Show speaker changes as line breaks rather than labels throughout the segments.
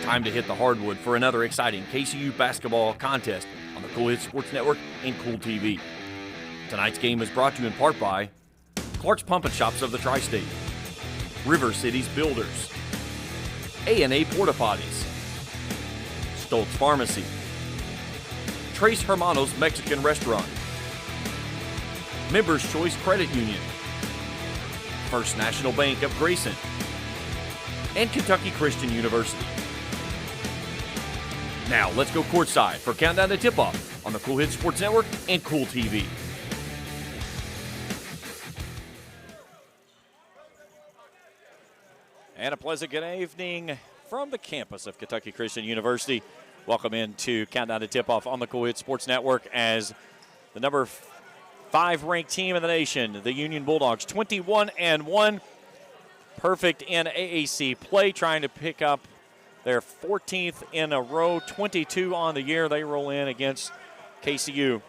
time to hit the hardwood for another exciting KCU basketball contest on the Cool Hits Sports Network and Cool TV. Tonight's game is brought to you in part by Clark's Pump and Shops of the Tri-State, River Cities Builders, A&A Porta Potties, Stoltz Pharmacy, Tres Hermanos Mexican Restaurant, Members Choice Credit Union, First National Bank of Grayson, and Kentucky Christian University. Now, let's go courtside for Countdown to Tip-Off on the Cool Hits Sports Network and Cool TV.
And a pleasant good evening from the campus of Kentucky Christian University. Welcome into Countdown to Tip-Off on the Cool Hits Sports Network as the number 5 ranked team in the nation, the Union Bulldogs, 21-1. Perfect in AAC play, trying to pick up their 14th in a row, 22 on the year. They roll in against KCU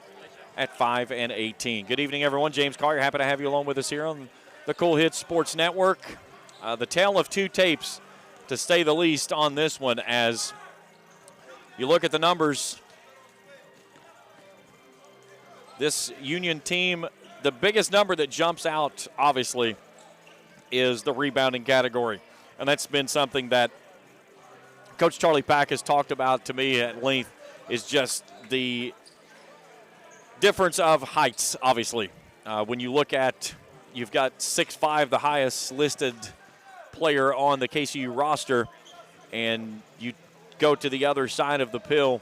at 5-18. Good evening, everyone. James Collier, happy to have you along with us here on the Cool Hits Sports Network. The tale of two tapes, to say the least, on this one. As you look at the numbers, this Union team, the biggest number that jumps out, obviously, is the rebounding category. And that's been something that Coach Charlie Pack has talked about to me at length, is just the difference of heights, obviously. When you look at, you've got 6'5", the highest listed player on the KCU roster, and you go to the other side of the pill,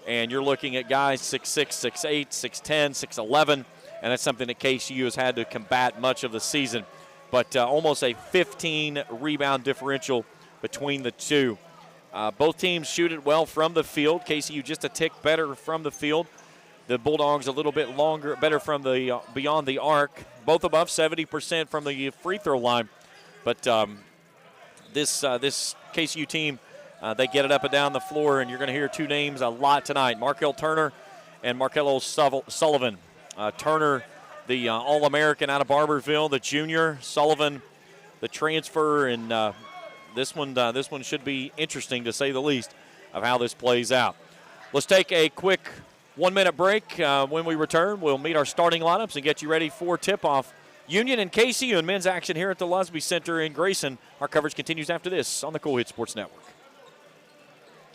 and you're looking at guys 6'6", 6'8", 6'10", 6'11", and that's something that KCU has had to combat much of the season. But almost a 15 rebound differential between the two. Both teams shoot it well from the field. KCU just a tick better from the field. The Bulldogs a little bit better from the beyond the arc. Both above 70% from the free throw line. But this KCU team, they get it up and down the floor, and you're going to hear two names a lot tonight: Markel Turner and Markello Sullivan. Turner, the All-American out of Barberville, the junior. Sullivan, the transfer, and this one should be interesting, to say the least, of how this plays out. Let's take a quick 1-minute break. When we return, we'll meet our starting lineups and get you ready for tip-off. Union and KCU in men's action here at the Lusby Center in Grayson. Our coverage continues after this on the Cool Hits Sports Network.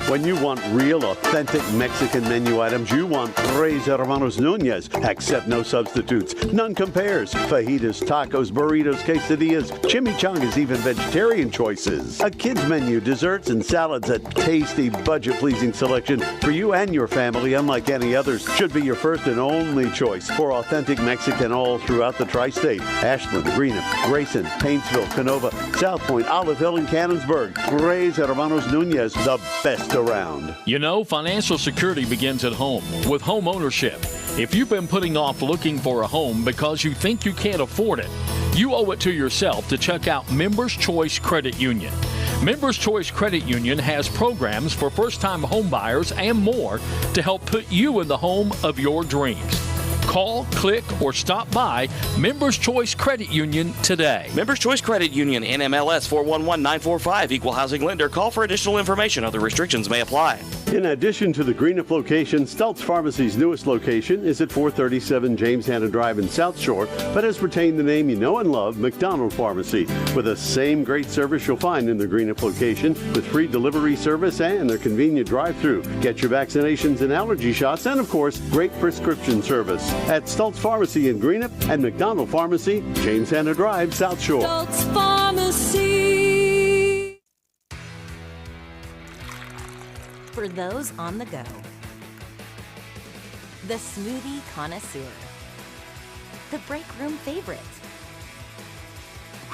When you want real, authentic Mexican menu items, you want Tres Hermanos Nunez. Accept no substitutes. None compares. Fajitas, tacos, burritos, quesadillas, chimichangas, even vegetarian choices. A kids menu, desserts and salads, a tasty, budget-pleasing selection for you and your family, unlike any others. Should be your first and only choice for authentic Mexican all throughout the tri-state. Ashland, Greenup, Grayson, Paintsville, Canova, South Point, Olive Hill, and Cannonsburg. Tres Hermanos Nunez, the best around.
You know, financial security begins at home with home ownership. If you've been putting off looking for a home because you think you can't afford it, you owe it to yourself to check out Members Choice Credit Union. Members Choice Credit Union has programs for first-time home buyers and more to help put you in the home of your dreams. Call, click, or stop by Members Choice Credit Union today.
Members Choice Credit Union, NMLS 411945, Equal Housing Lender. Call for additional information. Other restrictions may apply.
In addition to the Greenup location, Stoltz Pharmacy's newest location is at 437 James Hanna Drive in South Shore, but has retained the name you know and love, McDonald Pharmacy, with the same great service you'll find in the Greenup location, with free delivery service and their convenient drive-thru. Get your vaccinations and allergy shots, and of course, great prescription service at Stoltz Pharmacy in Greenup and McDonald Pharmacy, James Hanna Drive, South Shore.
Stoltz Pharmacy. For those on the go, the smoothie connoisseur, the break room favorite,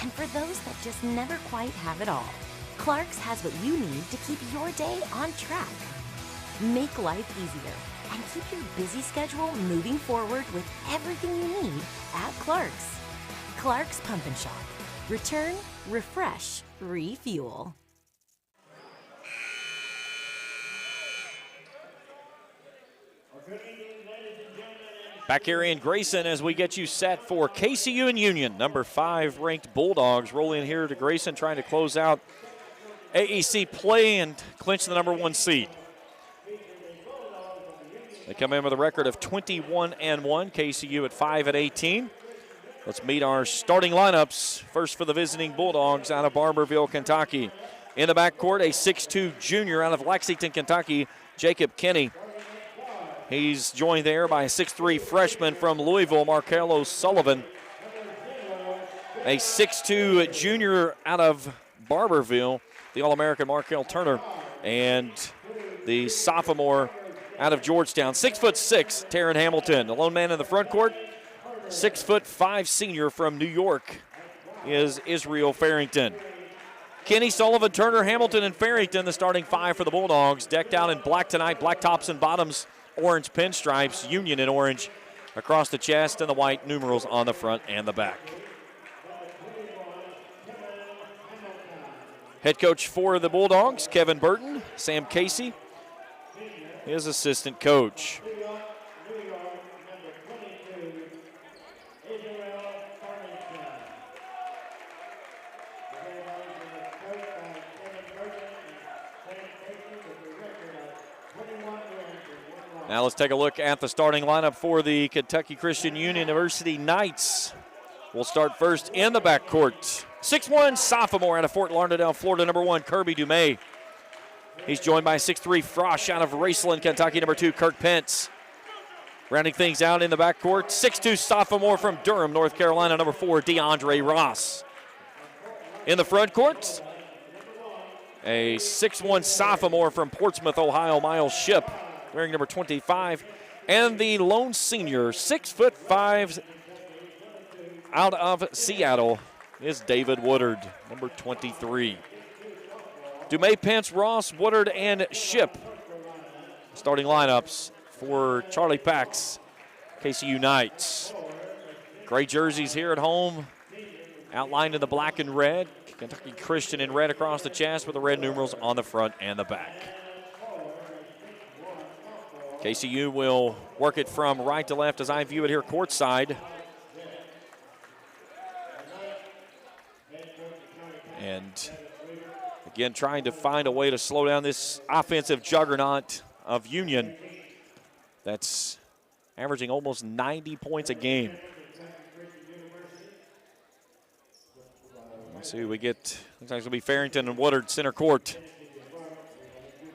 and for those that just never quite have it all, Clark's has what you need to keep your day on track. Make life easier and keep your busy schedule moving forward with everything you need at Clark's. Clark's Pump and Shop. Return, refresh, refuel.
Back here in Grayson as we get you set for KCU and Union. Number 5 ranked Bulldogs roll in here to Grayson, trying to close out AEC play and clinch the number 1 seed. They come in with a record of 21-1. KCU at 5-18. Let's meet our starting lineups. First for the visiting Bulldogs out of Barberville, Kentucky. In the backcourt, a 6'2 junior out of Lexington, Kentucky, Jacob Kinney. He's joined there by a 6'3 freshman from Louisville, Markello Sullivan. A 6'2 junior out of Barberville, the All-American Markel Turner. And the sophomore out of Georgetown, 6'6", Taryn Hamilton. The lone man in the front court, 6'5" senior from New York is Israel Farrington. Kenny, Sullivan, Turner, Hamilton, and Farrington, the starting 5 for the Bulldogs. Decked out in black tonight, black tops and bottoms, orange pinstripes, Union in orange across the chest, and the white numerals on the front and the back. Head coach for the Bulldogs, Kevin Burton. Sam Casey, his assistant coach. Now let's take a look at the starting lineup for the Kentucky Christian University Knights. We'll start first in the backcourt. 6'1" sophomore out of Fort Lauderdale, Florida, number 1, Kirby Dumais. He's joined by 6'3" Frosh out of Raceland, Kentucky, number 2, Kirk Pence. Rounding things out in the backcourt, 6'2" sophomore from Durham, North Carolina, number 4, DeAndre Ross. In the front court, a 6'1" sophomore from Portsmouth, Ohio, Miles Shipp, wearing number 25. And the lone senior, 6'5", out of Seattle, is David Woodard, number 23. Dumais, Pence, Ross, Woodard, and Shipp. Starting lineups for Charlie Pack's KCU Knights. Gray jerseys here at home, outlined in the black and red. Kentucky Christian in red across the chest with the red numerals on the front and the back. KCU will work it from right to left as I view it here courtside. And again, trying to find a way to slow down this offensive juggernaut of Union that's averaging almost 90 points a game. Let's see who we get. Looks like it's going to be Farrington and Woodard center court.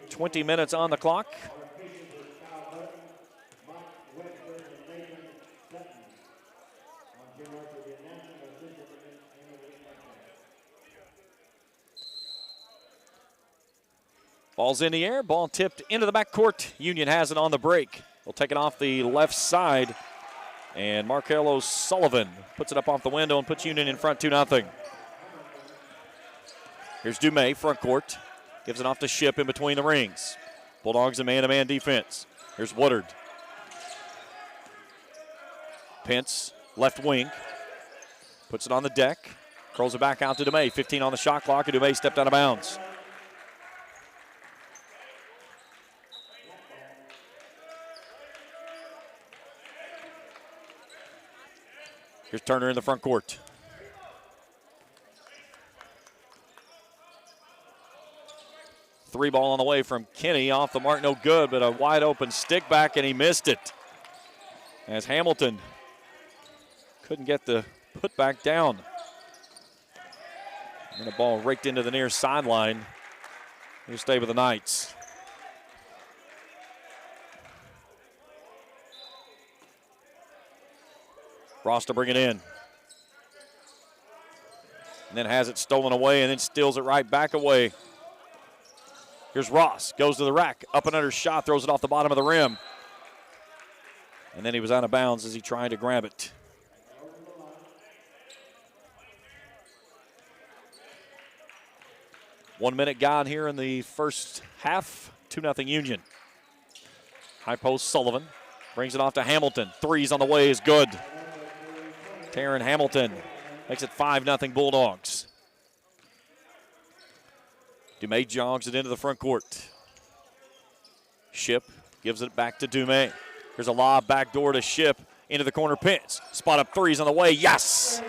20 minutes on the clock. Ball's in the air, ball tipped into the backcourt. Union has it on the break. They'll take it off the left side. And Markello Sullivan puts it up off the window and puts Union in front 2-0. Here's Dumais, front court. Gives it off to Shipp in between the rings. Bulldogs a man-to-man defense. Here's Woodard. Pence, left wing. Puts it on the deck. Curls it back out to Dumais. 15 on the shot clock, and Dumais stepped out of bounds. Here's Turner in the front court. Three ball on the way from Kinney, off the mark, no good, but a wide open stick back, and he missed it. As Hamilton couldn't get the put back down. And the ball raked into the near sideline. He'll stay with the Knights. Ross to bring it in. And then has it stolen away and then steals it right back away. Here's Ross, goes to the rack, up and under shot, throws it off the bottom of the rim. And then he was out of bounds as he tried to grab it. One minute gone here in the first half, 2-0 Union. High post Sullivan, brings it off to Hamilton. Threes on the way is good. Taryn Hamilton makes it 5-0 Bulldogs. Dumais jogs it into the front court. Shipp gives it back to Dumais. Here's a lob backdoor to Shipp into the corner. Pence. Spot up threes on the way. Yes!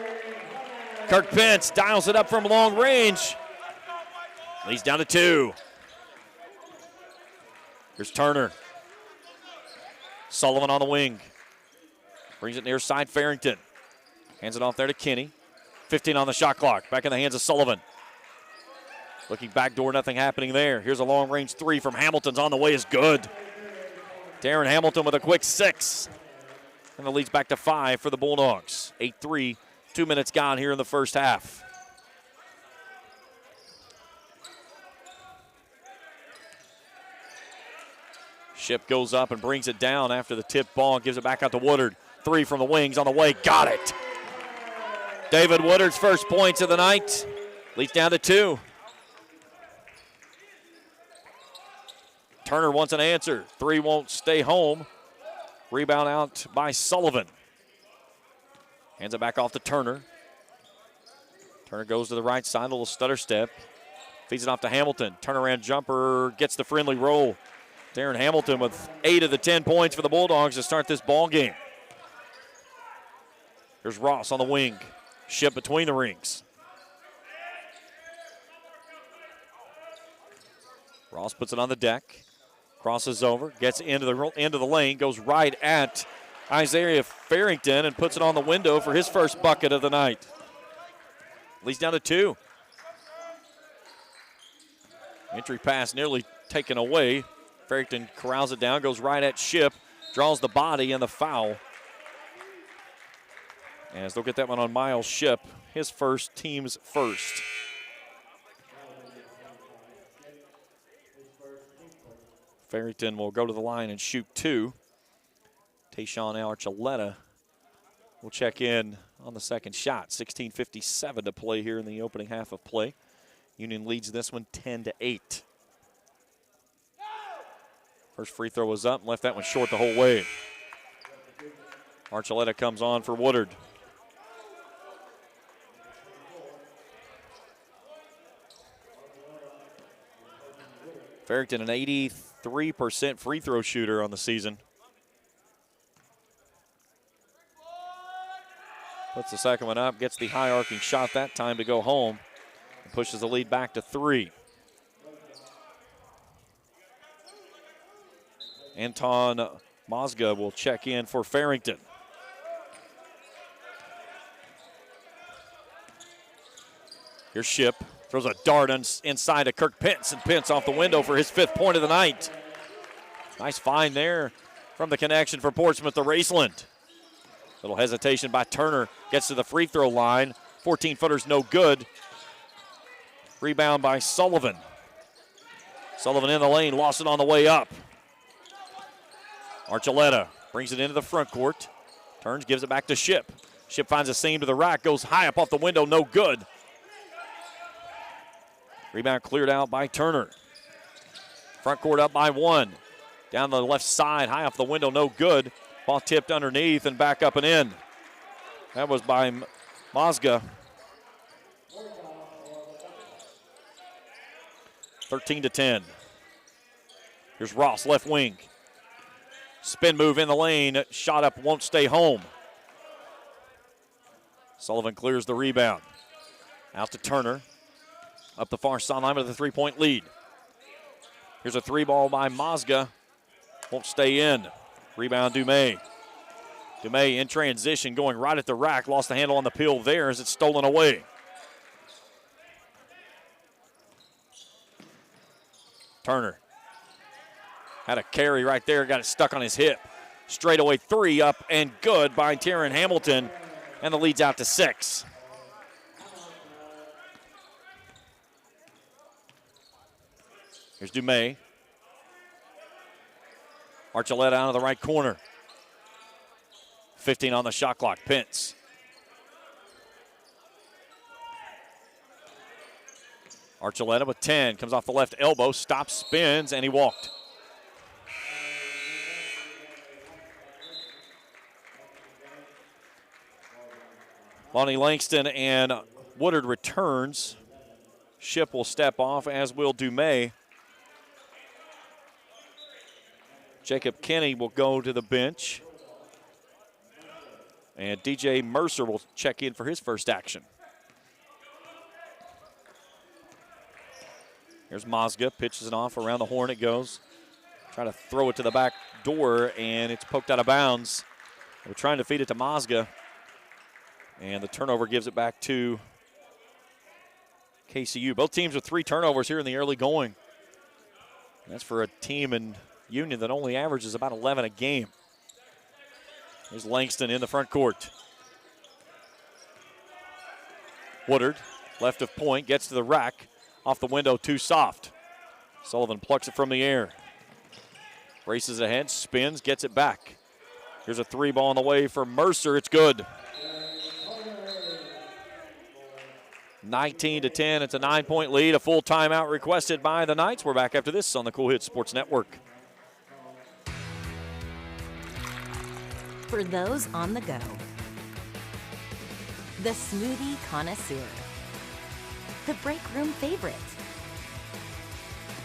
Kirk Pence dials it up from long range. Leads down to 2. Here's Turner. Sullivan on the wing. Brings it near side Farrington. Hands it off there to Kenny. 15 on the shot clock. Back in the hands of Sullivan. Looking backdoor, nothing happening there. Here's a long-range 3 from Hamilton's on the way is good. Darren Hamilton with a quick 6. And the lead's back to 5 for the Bulldogs. 8-3, 2 minutes gone here in the first half. Ship goes up and brings it down after the tip ball. Gives it back out to Woodard. 3 from the wings on the way. Got it. David Woodard's first points of the night. Leads down to 2. Turner wants an answer. 3 won't stay home. Rebound out by Sullivan. Hands it back off to Turner. Turner goes to the right side, a little stutter step. Feeds it off to Hamilton. Turnaround jumper gets the friendly roll. Darren Hamilton with 8 of the 10 points for the Bulldogs to start this ball game. Here's Ross on the wing. Ship between the rings. Ross puts it on the deck. Crosses over, gets into the lane, goes right at Isaiah Farrington and puts it on the window for his first bucket of the night. Leads down to 2. Entry pass nearly taken away. Farrington corrals it down, goes right at Ship, draws the body and the foul. As they'll get that one on Miles Ship, his first, team's first. Farrington will go to the line and shoot 2. Tayshawn Archuleta will check in on the second shot. 16:57 to play here in the opening half of play. Union leads this one 10-8. First free throw was up and left that one short the whole way. Archuleta comes on for Woodard. Farrington, an 83% free throw shooter on the season. Puts the second one up, gets the high arcing shot that time to go home, and pushes the lead back to 3. Anton Mozga will check in for Farrington. Here's Ship. Throws a dart inside to Kirk Pence, and Pence off the window for his 5th point of the night. Nice find there from the connection for Portsmouth to Raceland. Little hesitation by Turner. Gets to the free throw line. 14-footer's no good. Rebound by Sullivan. Sullivan in the lane, lost it on the way up. Archuleta brings it into the front court. Turns, gives it back to Ship. Ship finds a seam to the rack, goes high up off the window, no good. Rebound cleared out by Turner. Front court up by 1. Down the left side, high off the window, no good. Ball tipped underneath and back up and in. That was by Mozga. 13-10. Here's Ross, left wing. Spin move in the lane, shot up, won't stay home. Sullivan clears the rebound. Out to Turner. Up the far sideline with a 3-point lead. Here's a 3 ball by Mozga. Won't stay in. Rebound Dumais. Dumais in transition, going right at the rack. Lost the handle on the peel there as it's stolen away. Turner had a carry right there, got it stuck on his hip. Straightaway 3 up and good by Darren Hamilton, and the lead's out to 6. Here's Dumais. Archuleta out of the right corner. 15 on the shot clock. Pence. Archuleta with 10. Comes off the left elbow. Stops, spins, and he walked. Lonnie Langston and Woodard returns. Ship will step off, as will Dumais. Jacob Kenny will go to the bench. And DJ Mercer will check in for his first action. Here's Mazga, pitches it off around the horn. It goes. Trying to throw it to the back door, and it's poked out of bounds. We're trying to feed it to Mazga, and the turnover gives it back to KCU. Both teams with 3 turnovers here in the early going. That's for a team in Union that only averages about 11 a game. There's Langston in the front court. Woodard, left of point, gets to the rack. Off the window, too soft. Sullivan plucks it from the air. Races ahead, spins, gets it back. Here's a 3-ball on the way for Mercer. It's good. 19-10. It's a 9-point lead. A full timeout requested by the Knights. We're back after this on the Cool Hits Sports Network.
For those on the go, the smoothie connoisseur, the break room favorite,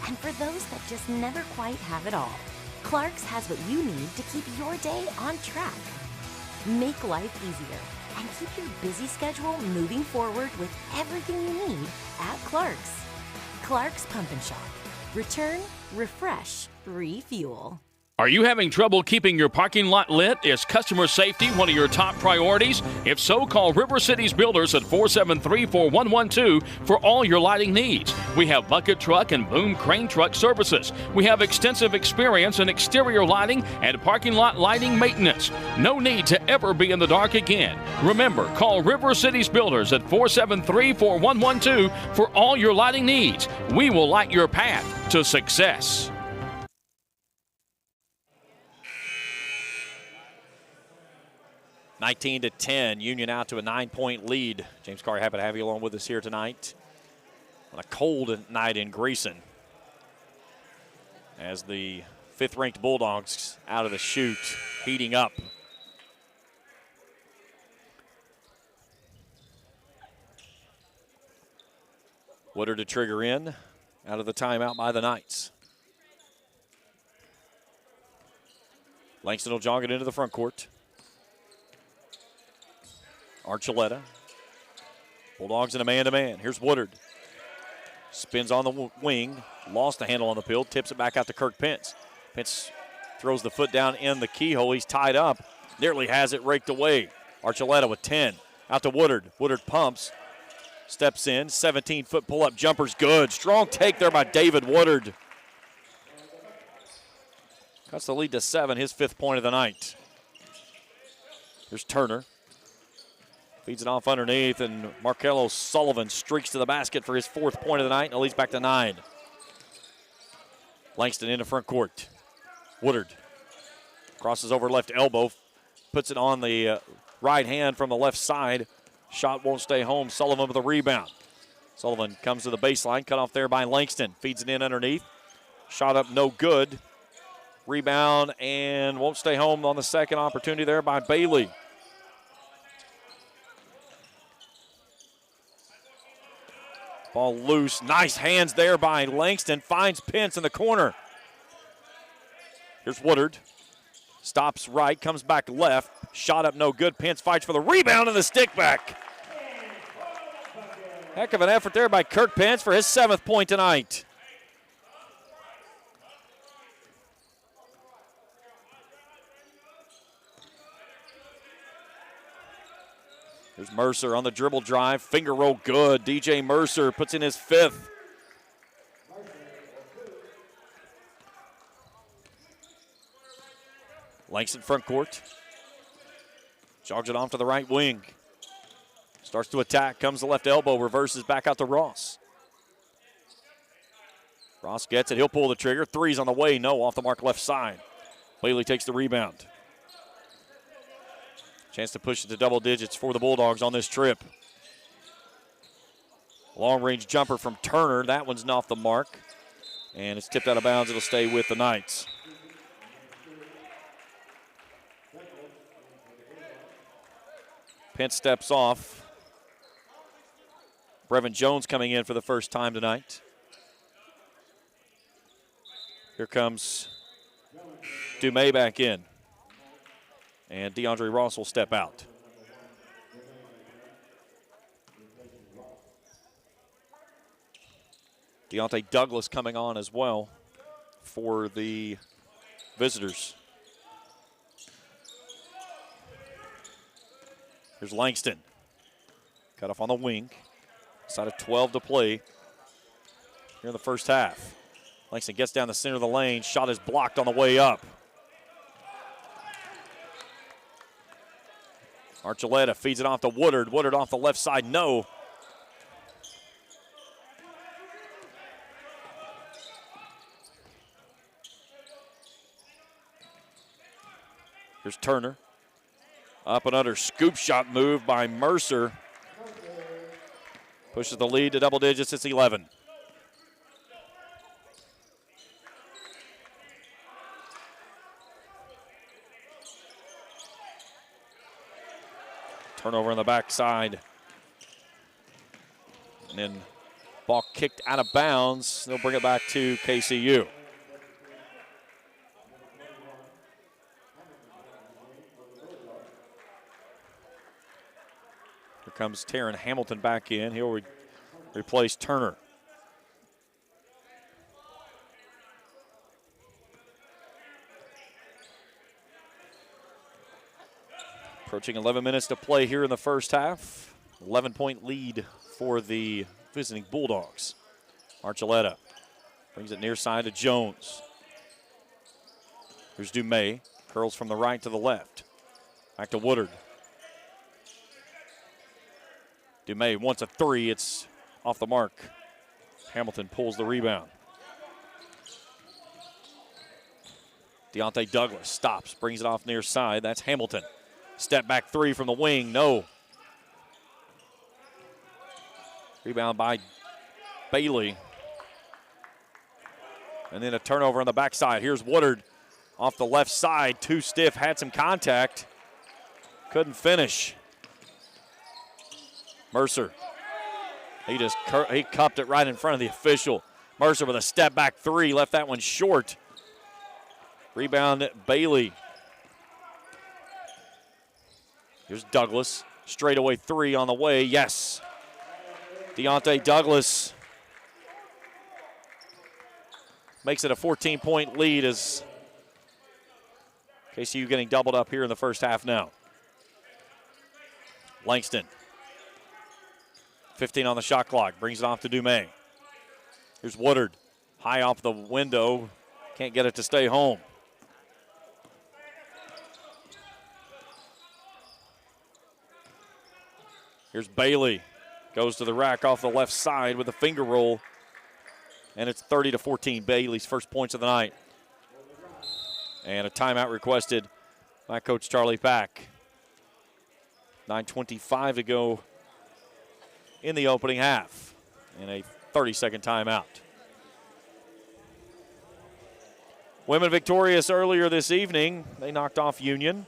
and for those that just never quite have it all, Clark's has what you need to keep your day on track. Make life easier and keep your busy schedule moving forward with everything you need at Clark's. Clark's Pump and Shop. Return, refresh, refuel.
Are you having trouble keeping your parking lot lit? Is customer safety one of your top priorities? If so, call River Cities Builders at 473-4112 for all your lighting needs. We have bucket truck and boom crane truck services. We have extensive experience in exterior lighting and parking lot lighting maintenance. No need to ever be in the dark again. Remember, call River Cities Builders at 473-4112 for all your lighting needs. We will light your path to success.
19-10, Union out to a 9-point lead. James Carr, happy to have you along with us here tonight on a cold night in Grayson, as the 5th-ranked Bulldogs out of the chute, heating up. Woodard to trigger in, out of the timeout by the Knights. Langston will jog it into the front court. Archuleta. Bulldogs in a man-to-man. Here's Woodard. Spins on the wing. Lost the handle on the pill. Tips it back out to Kirk Pence. Pence throws the foot down in the keyhole. He's tied up. Nearly has it raked away. Archuleta with 10. Out to Woodard. Woodard pumps. Steps in. 17-foot pull-up jumper's good. Strong take there by David Woodard. Cuts the lead to 7. His 5th point of the night. Here's Turner. Feeds it off underneath, and Markello Sullivan streaks to the basket for his 4th point of the night, and it leads back to 9. Langston into front court. Woodard crosses over left elbow, puts it on the right hand from the left side. Shot won't stay home. Sullivan with a rebound. Sullivan comes to the baseline, cut off there by Langston. Feeds it in underneath. Shot up, no good. Rebound, and won't stay home on the second opportunity there by Bailey. Ball loose. Nice hands there by Langston. Finds Pence in the corner. Here's Woodard. Stops right, comes back left. Shot up, no good. Pence fights for the rebound and the stick back. Heck of an effort there by Kirk Pence for his 7th point tonight. Here's Mercer on the dribble drive. Finger roll good. DJ Mercer puts in his 5th. Langston front court. Jogs it off to the right wing. Starts to attack. Comes the left elbow. Reverses back out to Ross. Ross gets it. He'll pull the trigger. 3's on the way. No, off the mark left side. Bailey takes the rebound. Chance to push it to double digits for the Bulldogs on this trip. Long-range jumper from Turner. That one's off the mark. And it's tipped out of bounds. It'll stay with the Knights. Pence steps off. Brevin Jones coming in for the first time tonight. Here comes Dumais back in. And DeAndre Ross will step out. Deontay Douglas coming on as well for the visitors. Here's Langston. Cut off on the wing. Side of 12 to play here in the first half. Langston gets down the center of the lane. Shot is blocked on the way up. Archuleta feeds it off to Woodard. Woodard off the left side, no. Here's Turner. Up and under, scoop shot move by Mercer. Pushes the lead to double digits, it's 11. Turnover on the backside. And then ball kicked out of bounds. They'll bring it back to KCU. Here comes Taryn Hamilton back in. He'll replace Turner. Approaching 11 minutes to play here in the first half. 11-point lead for the visiting Bulldogs. Archuleta brings it near side to Jones. Here's Dumais. Curls from the right to the left. Back to Woodard. Dumais wants a three. It's off the mark. Hamilton pulls the rebound. Deontay Douglas stops, brings it off near side. That's Hamilton. Step back three from the wing, no. Rebound by Bailey. And then a turnover on the backside. Here's Woodard off the left side. Too stiff, had some contact. Couldn't finish. Mercer. He cupped it right in front of the official. Mercer with a step back three, left that one short. Rebound Bailey. Here's Douglas. Straightaway three on the way. Yes. Deontay Douglas makes it a 14-point lead as KCU getting doubled up here in the first half now. Langston. 15 on the shot clock. Brings it off to Dumais. Here's Woodard. High off the window. Can't get it to stay home. Here's Bailey. Goes to the rack off the left side with a finger roll. And it's 30-14. Bailey's first points of the night. And a timeout requested by Coach Charlie Pack. 9:25 to go in the opening half. And a 30-second timeout. Women victorious earlier this evening. They knocked off Union.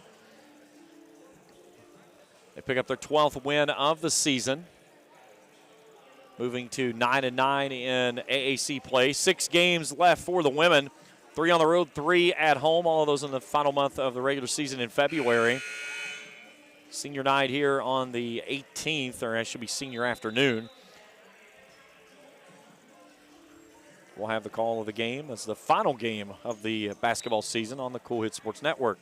They pick up their 12th win of the season. Moving to 9-9 in AAC play. 6 games left for the women. 3 on the road, 3 at home. All of those in the final month of the regular season in February. Senior night here on the 18th, or it should be senior afternoon. We'll have the call of the game. That's the final game of the basketball season on the Cool Hit Sports Network.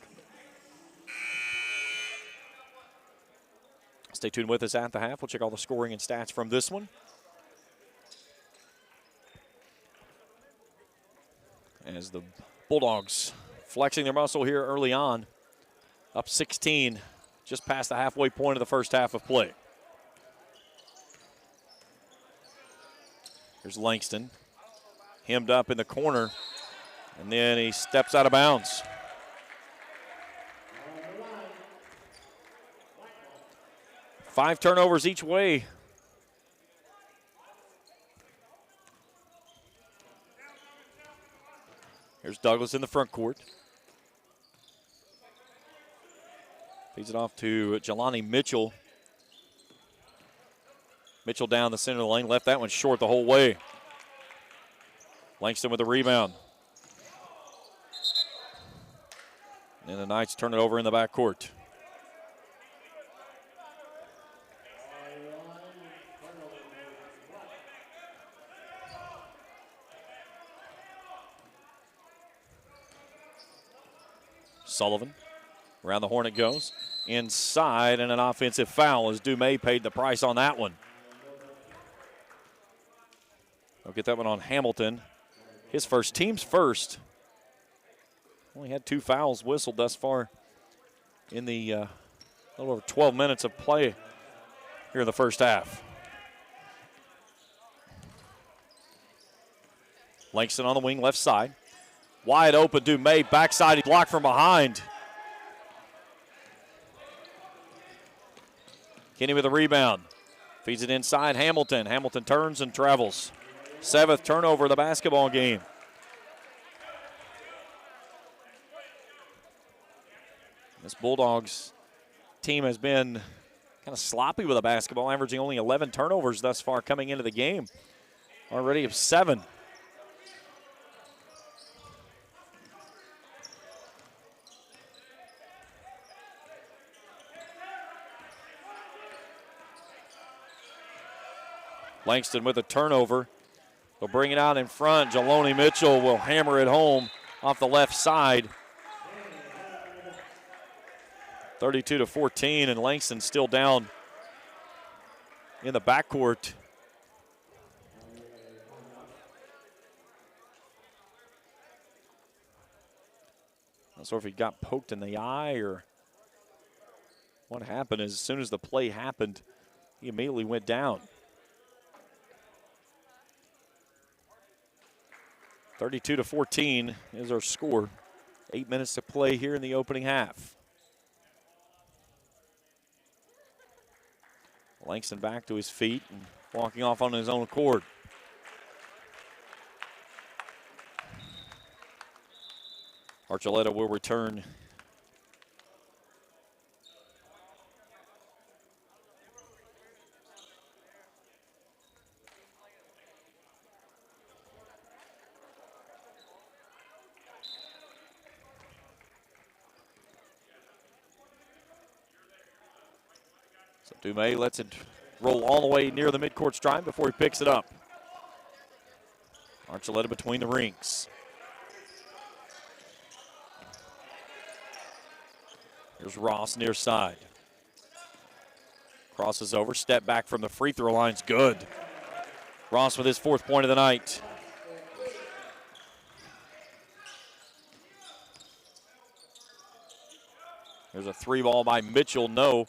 Stay tuned with us at the half. We'll check all the scoring and stats from this one. As the Bulldogs flexing their muscle here early on. Up 16, just past the halfway point of the first half of play. Here's Langston. Hemmed up in the corner. And then he steps out of bounds. Five turnovers each way. Here's Douglas in the front court. Feeds it off to Jelani Mitchell. Mitchell down the center of the lane, left that one short the whole way. Langston with the rebound. And the Knights turn it over in the backcourt. Sullivan. Around the horn it goes. Inside, and an offensive foul as Dumais paid the price on that one. They'll get that one on Hamilton. His first, team's first. Only had 2 fouls whistled thus far in the little over 12 minutes of play here in the first half. Langston on the wing, left side. Wide open, Dumais, backside, blocked from behind. Kenny with a rebound. Feeds it inside, Hamilton. Hamilton turns and travels. 7th turnover of the basketball game. This Bulldogs team has been kind of sloppy with the basketball, averaging only 11 turnovers thus far coming into the game. Already of 7. Langston with a turnover. They'll bring it out in front. Jeloni Mitchell will hammer it home off the left side. 32-14, and Langston still down in the backcourt. Not sure if he got poked in the eye or what happened. As soon as the play happened, he immediately went down. 32-14 is our score. 8 minutes to play here in the opening half. Langston back to his feet and walking off on his own accord. Archuleta will return. So Dumais lets it roll all the way near the midcourt stripe before he picks it up. Archuleta between the rings. Here's Ross near side. Crosses over, step back from the free throw line's good. Ross with his 4th point of the night. There's a 3 ball by Mitchell, no.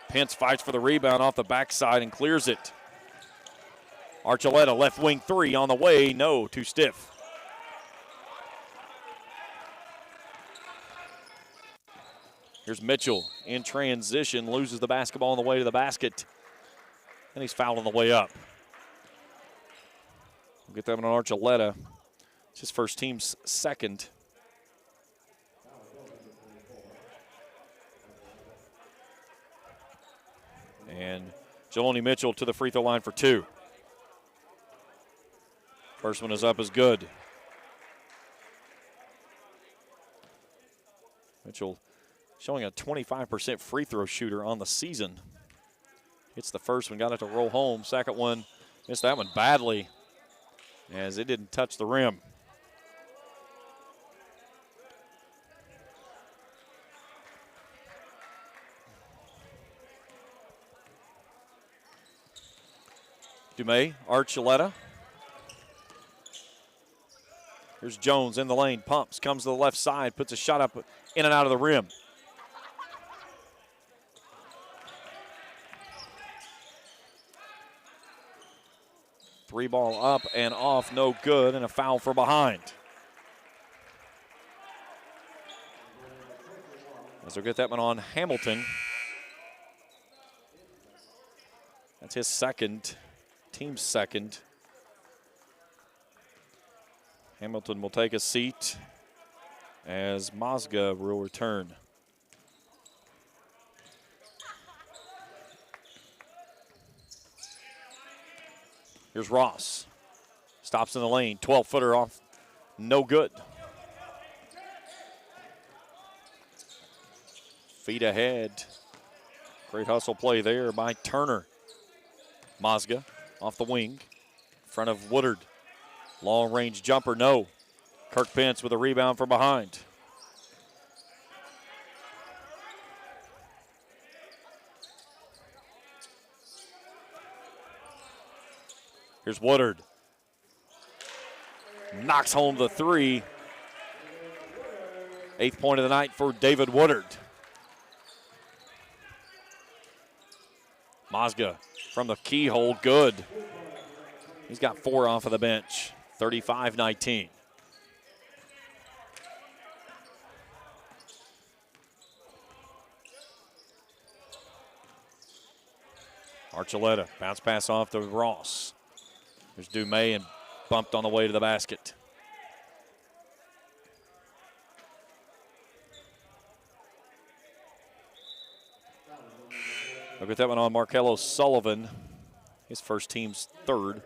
Pence fights for the rebound off the backside and clears it. Archuleta, left wing 3 on the way, no, too stiff. Here's Mitchell in transition, loses the basketball on the way to the basket, and he's fouled on the way up. We'll get that one on Archuleta. It's his first, team's 2nd. And Jeloni Mitchell to the free throw line for 2. First one is up, is good. Mitchell showing a 25% free throw shooter on the season. Hits the first one, got it to roll home. Second one, missed that one badly as it didn't touch the rim. Dumais, Archuleta. Here's Jones in the lane, pumps, comes to the left side, puts a shot up in and out of the rim. Three ball up and off, no good, and a foul for behind. As they'll get that one on Hamilton. That's his 2nd. Team's 2nd. Hamilton will take a seat as Mazga will return. Here's Ross. Stops in the lane, 12-footer off, no good. Feet ahead. Great hustle play there by Turner. Mazga off the wing, in front of Woodard. Long-range jumper, no. Kirk Pence with a rebound from behind. Here's Woodard. Knocks home the three. 8th point of the night for David Woodard. Mazga from the keyhole, good. He's got 4 off of the bench. 35-19. Archuleta, bounce pass off to Ross. There's Dumais and bumped on the way to the basket. Look at that one on Markello Sullivan. His first team's 3rd.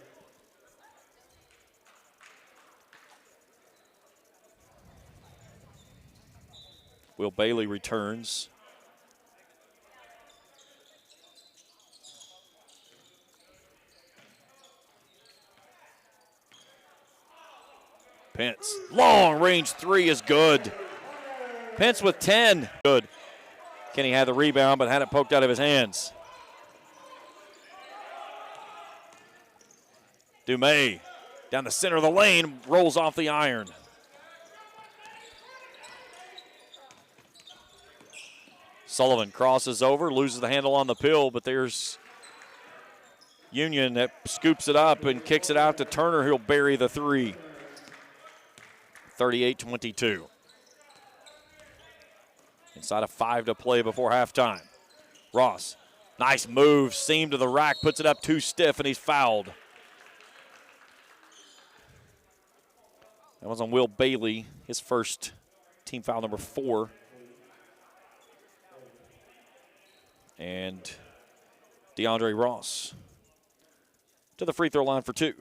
Will Bailey returns. Pence, long range 3 is good. Pence with 10, good. Kenny had the rebound, but had it poked out of his hands. Dumais down the center of the lane, rolls off the iron. Sullivan crosses over, loses the handle on the pill, but there's Union that scoops it up and kicks it out to Turner, who'll bury the 3. 38-22. Inside of 5 to play before halftime. Ross, nice move, seam to the rack, puts it up too stiff, and he's fouled. That was on Will Bailey, his first team foul number 4. And DeAndre Ross to the free throw line for 2.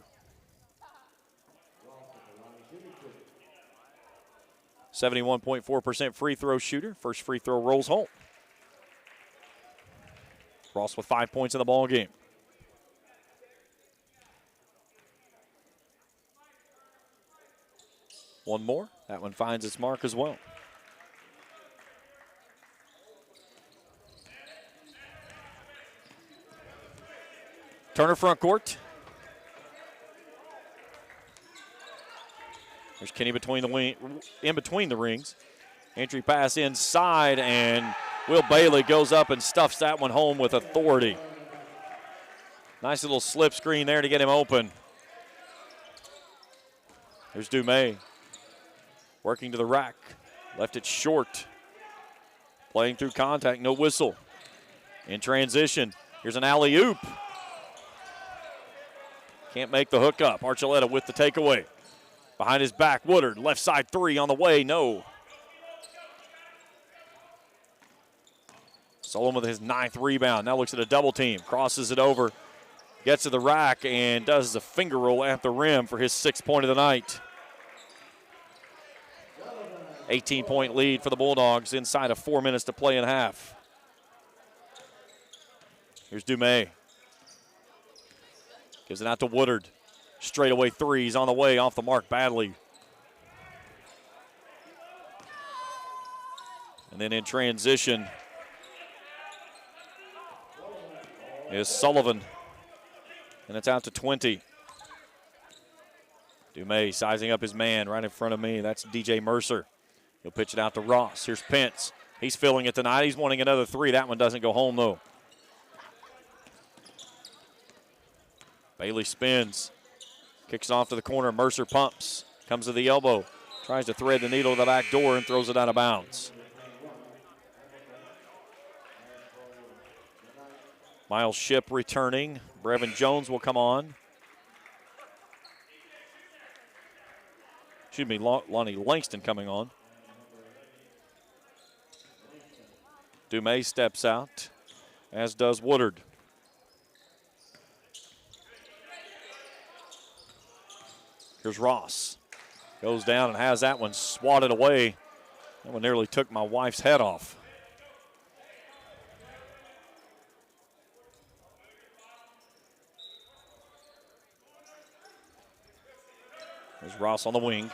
71.4% free throw shooter. First free throw rolls home. Ross with 5 points in the ball game. One more. That one finds its mark as well. Turner front court. There's Kenny in between the rings. Entry pass inside, and Will Bailey goes up and stuffs that one home with authority. Nice little slip screen there to get him open. There's Dumais. Working to the rack. Left it short. Playing through contact, no whistle. In transition, here's an alley-oop. Can't make the hook up. Archuleta with the takeaway. Behind his back, Woodard, left side 3 on the way, no. Solomon with his 9th rebound. Now looks at a double team, crosses it over, gets to the rack, and does a finger roll at the rim for his 6th point of the night. 18-point lead for the Bulldogs inside of 4 minutes to play in half. Here's Dumais. Gives it out to Woodard. Straightaway 3s on the way, off the mark badly. And then in transition is Sullivan. And it's out to 20. Dumais sizing up his man right in front of me. That's DJ Mercer. He'll pitch it out to Ross. Here's Pence. He's filling it tonight. He's wanting another 3. That one doesn't go home, though. Bailey spins. Kicks off to the corner. Mercer pumps. Comes to the elbow. Tries to thread the needle to the back door and throws it out of bounds. Miles Shipp returning. Brevin Jones will come on. Excuse me, Lonnie Langston coming on. Dumais steps out, as does Woodard. Here's Ross. Goes down and has that one swatted away. That one nearly took my wife's head off. There's Ross on the wing.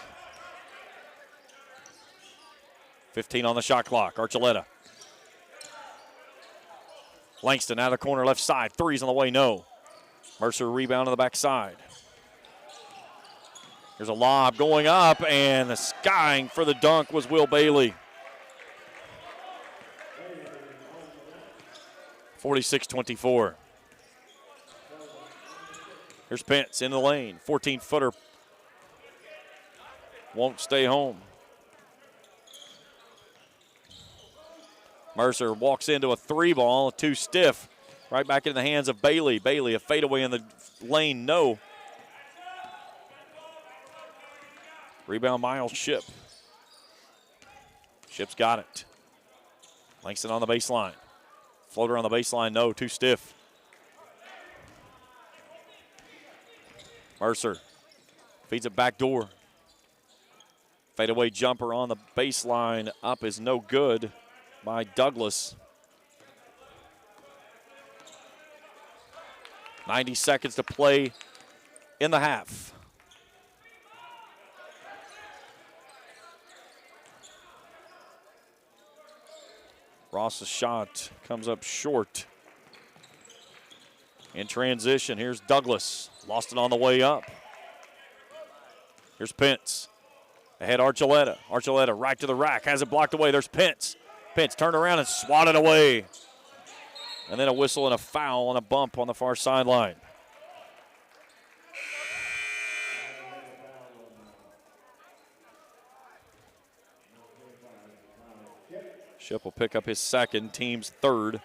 15 on the shot clock. Archuleta. Langston out of the corner left side. 3's on the way, no. Mercer rebound on the backside. There's a lob going up, and the skying for the dunk was Will Bailey. 46-24. Here's Pence in the lane. 14-footer. Won't stay home. Mercer walks into a 3-ball, too stiff. Right back into the hands of Bailey. Bailey, a fadeaway in the lane, no. Rebound, Miles Ship. Ship's got it. Langston on the baseline. Floater on the baseline, no, too stiff. Mercer feeds it back door. Fadeaway jumper on the baseline, up is no good by Douglas. 90 seconds to play in the half. Ross's shot comes up short. In transition, here's Douglas. Lost it on the way up. Here's Pence. Ahead Archuleta. Archuleta right to the rack. Has it blocked away. There's Pence. Pence turned around and swatted away. And then a whistle and a foul and a bump on the far sideline. Ship will pick up his second, team's third.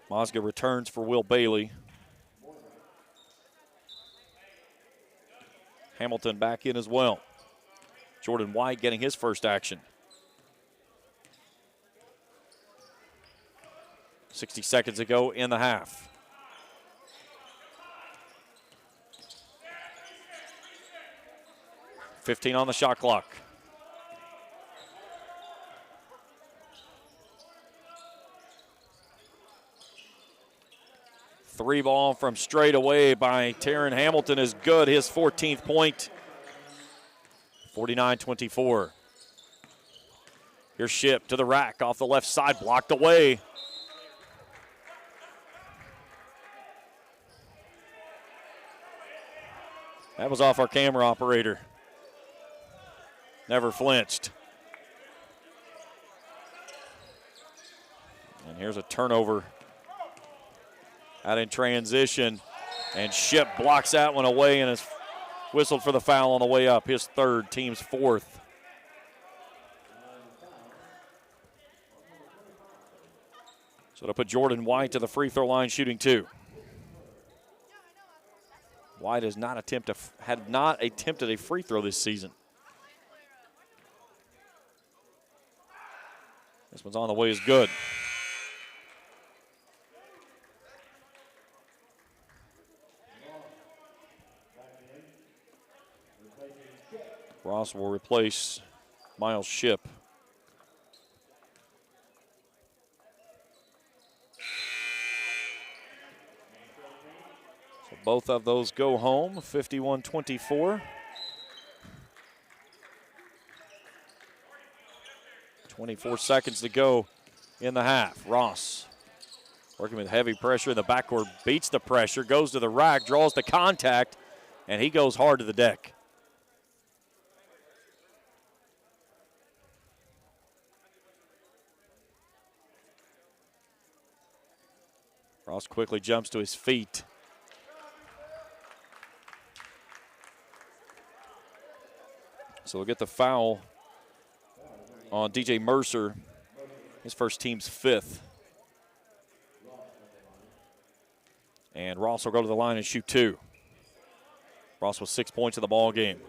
Mosga returns for Will Bailey. Hamilton back in as well. Jordan White getting his first action. 60 seconds to go in the half. .15 on the shot clock. Three ball from straight away by Taryn Hamilton is good. His 14th point. 49-24. Here's Ship to the rack off the left side, blocked away. That was off our camera operator. Never flinched. And here's a turnover out in transition. And Ship blocks that one away and is whistled for the foul on the way up. His third, team's fourth. So to put Jordan White to the free throw line shooting two. White had not attempted a free throw this season. This one's on the way is good. Ross will replace Miles Ship. So both of those go home, 51-24. 24 seconds to go in the half. Ross working with heavy pressure in the backcourt, beats the pressure, goes to the rack, draws the contact, and he goes hard to the deck. Ross quickly jumps to his feet. So we'll get the foul on DJ Mercer, his first team's fifth. And Ross will go to the line and shoot two. Ross with 6 points in the ball game.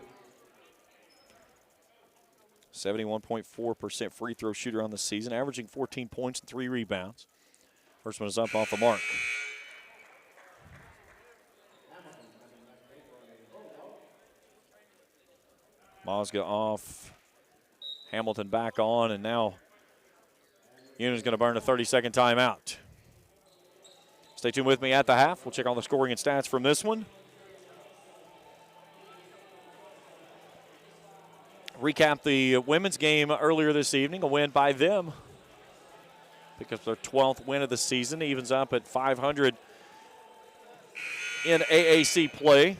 71.4% free throw shooter on the season, averaging 14 points and 3 rebounds. First one is up off the mark. Mosga off. Hamilton back on, and now Union's going to burn a 30-second timeout. Stay tuned with me at the half. We'll check all the scoring and stats from this one. recap the women's game earlier this evening, a win by them. Pick up their 12th win of the season, evens up at 500 in AAC play.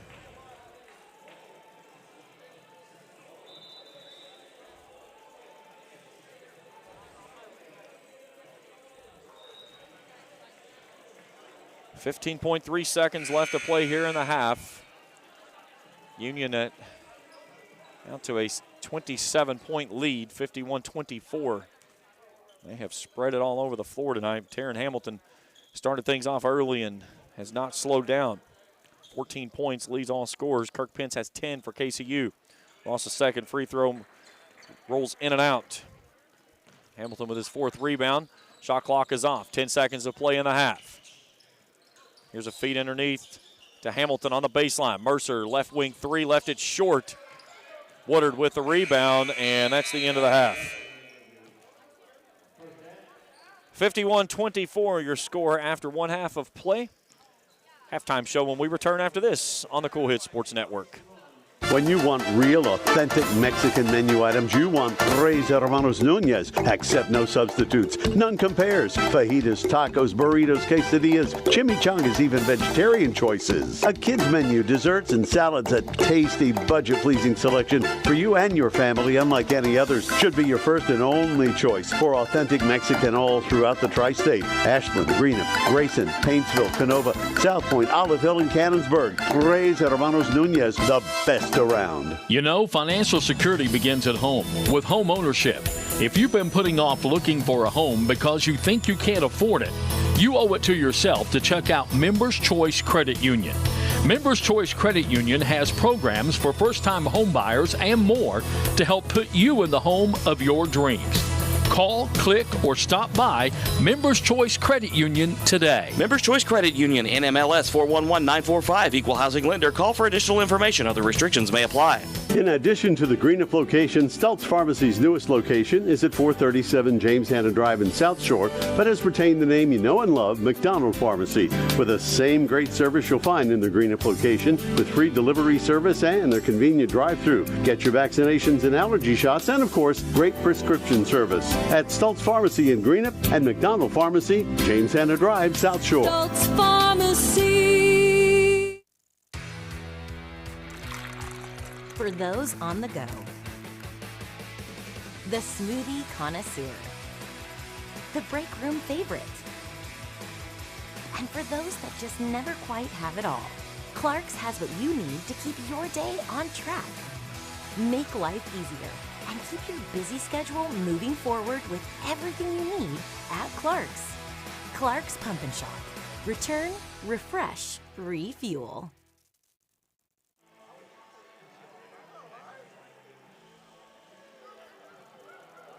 .3 seconds left to play here in the half. Union down to a 27-point lead, 51-24. They have spread it all over the floor tonight. Taryn Hamilton started things off early and has not slowed down. 14 points, leads all scorers. Kirk Pence has 10 for KCU. Lost a second free throw, rolls in and out. Hamilton with his 4th rebound. Shot clock is off. 10 seconds to play in the half. Here's a feed underneath to Hamilton on the baseline. Mercer, left wing 3, left it short. Woodard with the rebound, and that's the end of the half. 51-24, your score after one half of play. Halftime show when we return after this on the Cool Hits Sports Network.
When you want real, authentic Mexican menu items, you want Tres Hermanos Nunez. Accept no substitutes. None compares. Fajitas, tacos, burritos, quesadillas, chimichangas, even vegetarian choices. A kids menu, desserts and salads, a tasty, budget-pleasing selection for you and your family, unlike any others. Should be your first and only choice for authentic Mexican all throughout the tri-state. Ashland, Greenup, Grayson, Paintsville, Canova, South Point, Olive Hill, and Cannonsburg. Tres Hermanos Nunez, the best around.
You know, financial security begins at home with home ownership. If you've been putting off looking for a home because you think you can't afford it, you owe it to yourself to check out Members Choice Credit Union. Members Choice Credit Union has programs for first-time home buyers and more to help put you in the home of your dreams. Call, click, or stop by Members Choice Credit Union today.
Members Choice Credit Union, NMLS 411945, Equal Housing Lender. Call for additional information. Other restrictions may apply.
In addition to the Greenup location, Stultz Pharmacy's newest location is at 437 James Hanna Drive in South Shore, but has retained the name you know and love, McDonald Pharmacy, with the same great service you'll find in the Greenup location, with free delivery service and their convenient drive-thru. Get your vaccinations and allergy shots, and of course, great prescription service at Stultz Pharmacy in Greenup and McDonald Pharmacy, James Hanna Drive, South Shore.
Stultz Pharmacy.
For those on the go, the smoothie connoisseur, the break room favorite, and for those that just never quite have it all, Clark's has what you need to keep your day on track. Make life easier and keep your busy schedule moving forward with everything you need at Clark's. Clark's Pump and Shop. Return, refresh, refuel.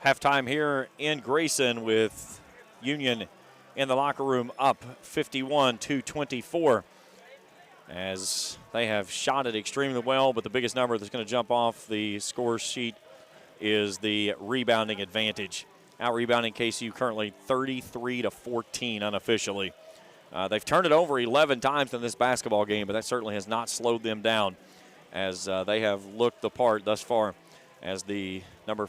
Halftime here in Grayson with Union in the locker room up 51-24 as they have shot it extremely well, but the biggest number that's going to jump off the score sheet is the rebounding advantage. Out-rebounding KCU currently 33-14 unofficially. They've turned it over 11 times in this basketball game, but that certainly has not slowed them down as they have looked the part thus far as the number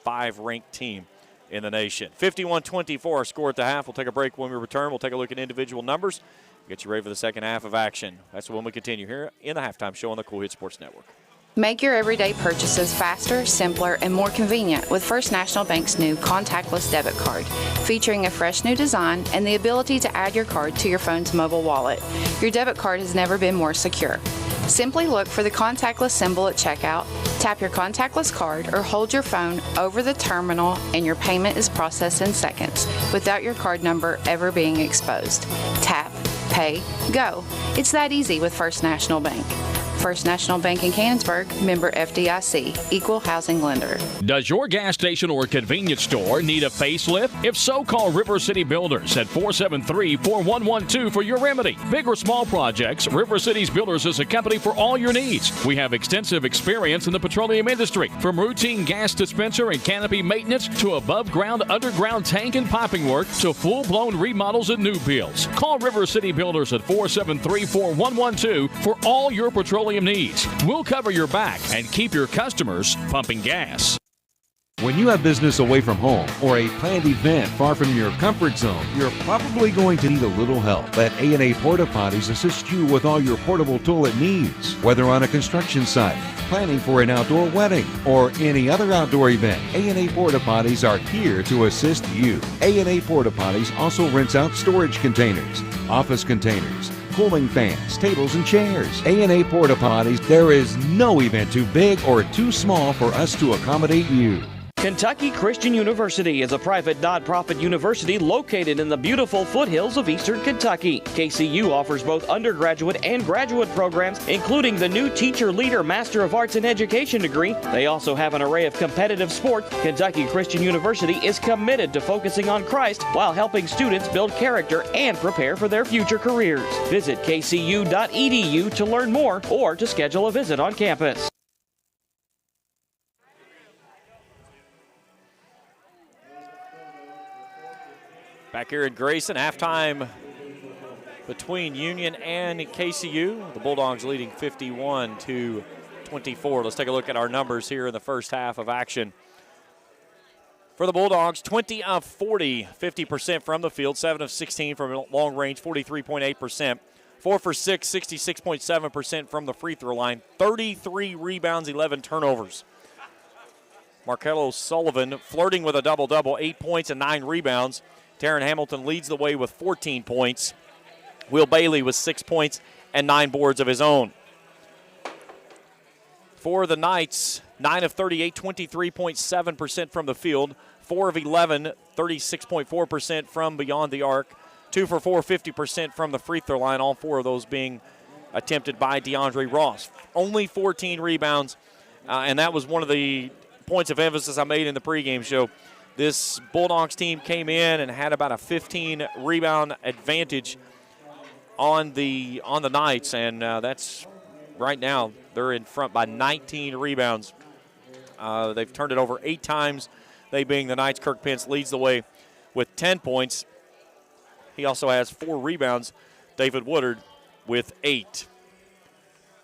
5 ranked team in the nation. 51-24 score at the half. We'll take a break. When we return, we'll take a look at individual numbers. Get you ready for the second half of action. That's when we continue here in the halftime show on the Cool Hits Sports Network.
Make your everyday purchases faster, simpler, and more convenient with First National Bank's new contactless debit card, featuring a fresh new design and the ability to add your card to your phone's mobile wallet. Your debit card has never been more secure. Simply look for the contactless symbol at checkout, tap your contactless card, or hold your phone over the terminal and your payment is processed in seconds without your card number ever being exposed. Tap, pay, go. It's that easy with First National Bank. First National Bank in Cannonsburg, member FDIC, equal housing lender.
Does your gas station or convenience store need a facelift? If so, call River City Builders at 473-4112 for your remedy. Big or small projects, River City's Builders is a company for all your needs. We have extensive experience in the petroleum industry, from routine gas dispenser and canopy maintenance to above-ground, underground tank and piping work to full-blown remodels and new builds. Call River City Builders at 473-4112 for all your petroleum petroleum needs. We'll cover your back and keep your customers pumping gas.
When you have business away from home or a planned event far from your comfort zone, you're probably going to need a little help. Let A&A Porta Potties assist you with all your portable toilet needs. Whether on a construction site, planning for an outdoor wedding, or any other outdoor event, A&A Porta Potties are here to assist you. A&A Porta Potties also rents out storage containers, office containers, cooling fans, tables, and chairs. A&A Porta Potties, there is no event too big or too small for us to accommodate you.
Kentucky Christian University is a private nonprofit university located in the beautiful foothills of eastern Kentucky. KCU offers both undergraduate and graduate programs, including the new Teacher Leader Master of Arts in Education degree. They also have an array of competitive sports. Kentucky Christian University is committed to focusing on Christ while helping students build character and prepare for their future careers. Visit kcu.edu to learn more or to schedule a visit on campus.
Back here in Grayson, halftime between Union and KCU. The Bulldogs leading 51-24. Let's take a look at our numbers here in the first half of action. For the Bulldogs, 20 of 40, 50% from the field, 7 of 16 from long range, 43.8%. 4 for 6, 66.7% from the free throw line, 33 rebounds, 11 turnovers. Markello Sullivan flirting with a double-double, 8 points and 9 rebounds. Taryn Hamilton leads the way with 14 points. Will Bailey with 6 points and 9 boards of his own. For the Knights, 9 of 38, 23.7% from the field. 4 of 11, 36.4% from beyond the arc. 2 for 4, 50% from the free throw line, all 4 of those being attempted by DeAndre Ross. Only 14 rebounds, and that was one of the points of emphasis I made in the pregame show. This Bulldogs team came in and had about a 15 rebound advantage on the Knights, and that's right now they're in front by 19 rebounds. They've turned it over 8 times, they being the Knights. Kirk Pence leads the way with 10 points. He also has 4 rebounds. David Woodard with 8.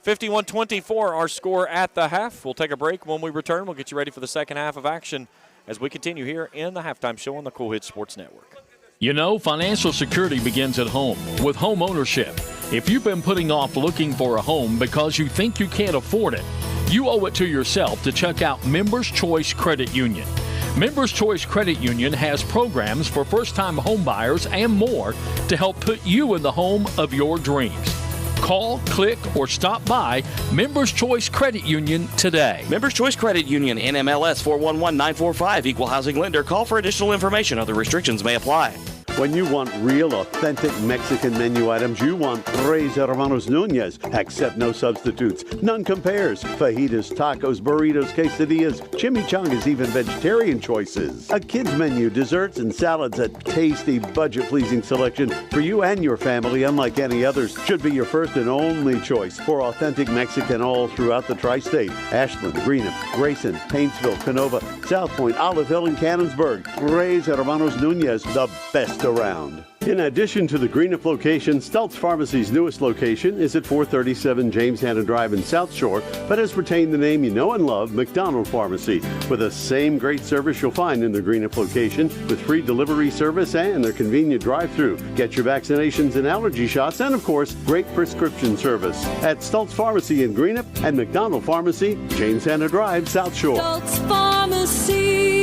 51-24 our score at the half. We'll take a break. When we return, we'll get you ready for the second half of action as we continue here in the halftime show on the Cool Hits Sports Network.
You know, financial security begins at home with home ownership. If you've been putting off looking for a home because you think you can't afford it, you owe it to yourself to check out Members Choice Credit Union. Members Choice Credit Union has programs for first-time home buyers and more to help put you in the home of your dreams. Call, click, or stop by Members Choice Credit Union today.
Members Choice Credit Union, NMLS 411945, Equal Housing Lender. Call for additional information. Other restrictions may apply.
When you want real, authentic Mexican menu items, you want Tres Hermanos Nunez. Accept no substitutes. None compares. Fajitas, tacos, burritos, quesadillas, chimichangas, even vegetarian choices. A kids menu, desserts and salads, a tasty, budget-pleasing selection for you and your family, unlike any others. Should be your first and only choice for authentic Mexican all throughout the tri-state. Ashland, Greenup, Grayson, Paintsville, Canova, South Point, Olive Hill, and Cannonsburg. Tres Hermanos Nunez, the best around. In addition to the Greenup location, Stultz Pharmacy's newest location is at 437 James Hanna Drive in South Shore, but has retained the name you know and love, McDonald Pharmacy, with the same great service you'll find in the Greenup location, with free delivery service and their convenient drive-thru. Get your vaccinations and allergy shots, and of course, great prescription service at Stultz Pharmacy in Greenup and McDonald Pharmacy, James Hanna Drive, South Shore.
Stultz Pharmacy.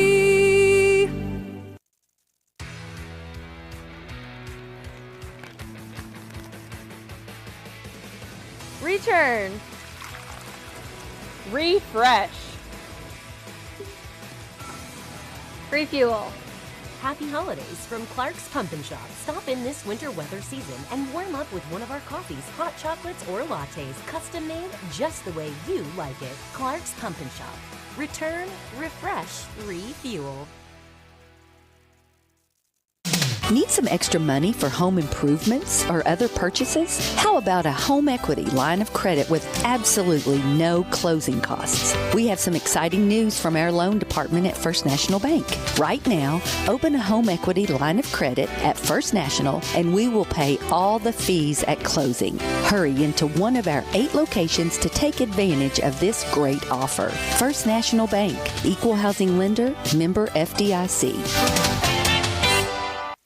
Return. Refresh. Refuel.
Happy holidays from Clark's Pump and Shop. Stop in this winter weather season and warm up with one of our coffees, hot chocolates, or lattes, custom made just the way you like it. Clark's Pump and Shop. Return, refresh, refuel.
Need some extra money for home improvements or other purchases? How about a home equity line of credit with absolutely no closing costs? We have some exciting news from our loan department at First National Bank. Right now, open a home equity line of credit at First National and we will pay all the fees at closing. Hurry into one of our 8 locations to take advantage of this great offer. First National Bank, Equal Housing Lender, member FDIC.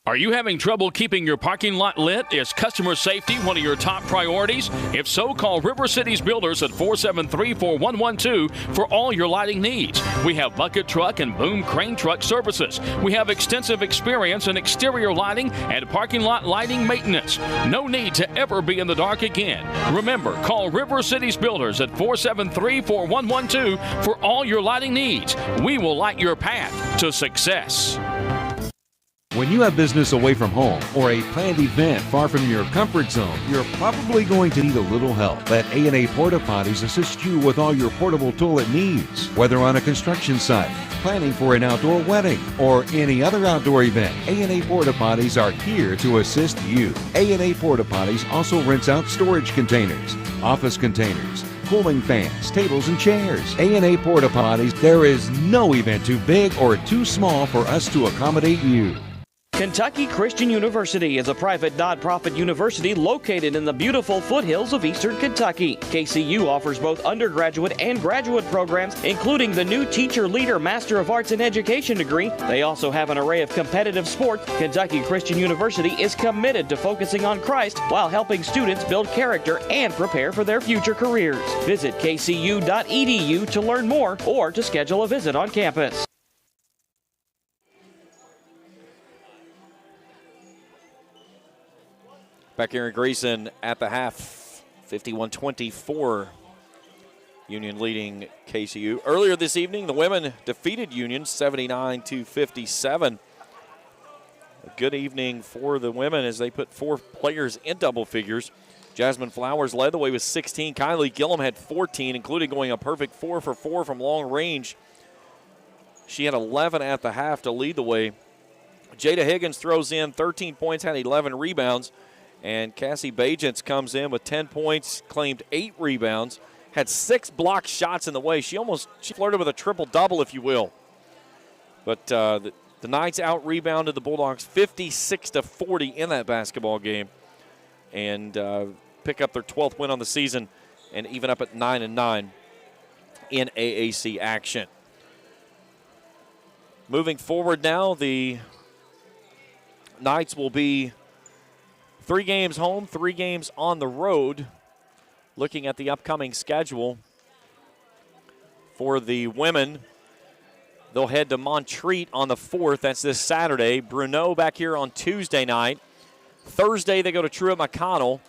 Are you having trouble keeping your parking lot lit? Is customer safety one of your top priorities? If so, call River Cities Builders at 473-4112 for all your lighting needs. We have bucket truck and boom crane truck services. We have extensive experience in exterior lighting and parking lot lighting maintenance. No need to ever be in the dark again. Remember, call River Cities Builders at 473-4112 for all your lighting needs. We will light your path to success.
When you have business away from home or a planned event far from your comfort zone, you're probably going to need a little help. Let A&A Porta Potties assist you with all your portable toilet needs. Whether on a construction site, planning for an outdoor wedding, or any other outdoor event, A&A Porta Potties are here to assist you. A&A Porta Potties also rents out storage containers, office containers, cooling fans, tables, and chairs. A&A Porta Potties, there is no event too big or too small for us to accommodate you.
Kentucky Christian University is a private nonprofit university located in the beautiful foothills of eastern Kentucky. KCU offers both undergraduate and graduate programs, including the new Teacher Leader Master of Arts in Education degree. They also have an array of competitive sports. Kentucky Christian University is committed to focusing on Christ while helping students build character and prepare for their future careers. Visit kcu.edu to learn more or to schedule a visit on campus.
Back here in Grayson at the half, 51-24. Union leading KCU. Earlier this evening, the women defeated Union 79-57. A good evening for the women as they put 4 players in double figures. Jasmine Flowers led the way with 16. Kylie Gillum had 14, including going a perfect 4 for 4 from long range. She had 11 at the half to lead the way. Jada Higgins throws in 13 points, had 11 rebounds. And Cassie Bajents comes in with 10 points, claimed 8 rebounds, had 6 blocked shots in the way. She flirted with a triple-double, if you will. But the Knights out-rebounded the Bulldogs 56-40 in that basketball game and pick up their 12th win on the season and even up at 9-9 in AAC action. Moving forward now, the Knights will be 3 games home, 3 games on the road. Looking at the upcoming schedule for the women, they'll head to Montreat on the 4th. That's this Saturday. Bruneau back here on Tuesday night. Thursday, they go to Truett McConnell.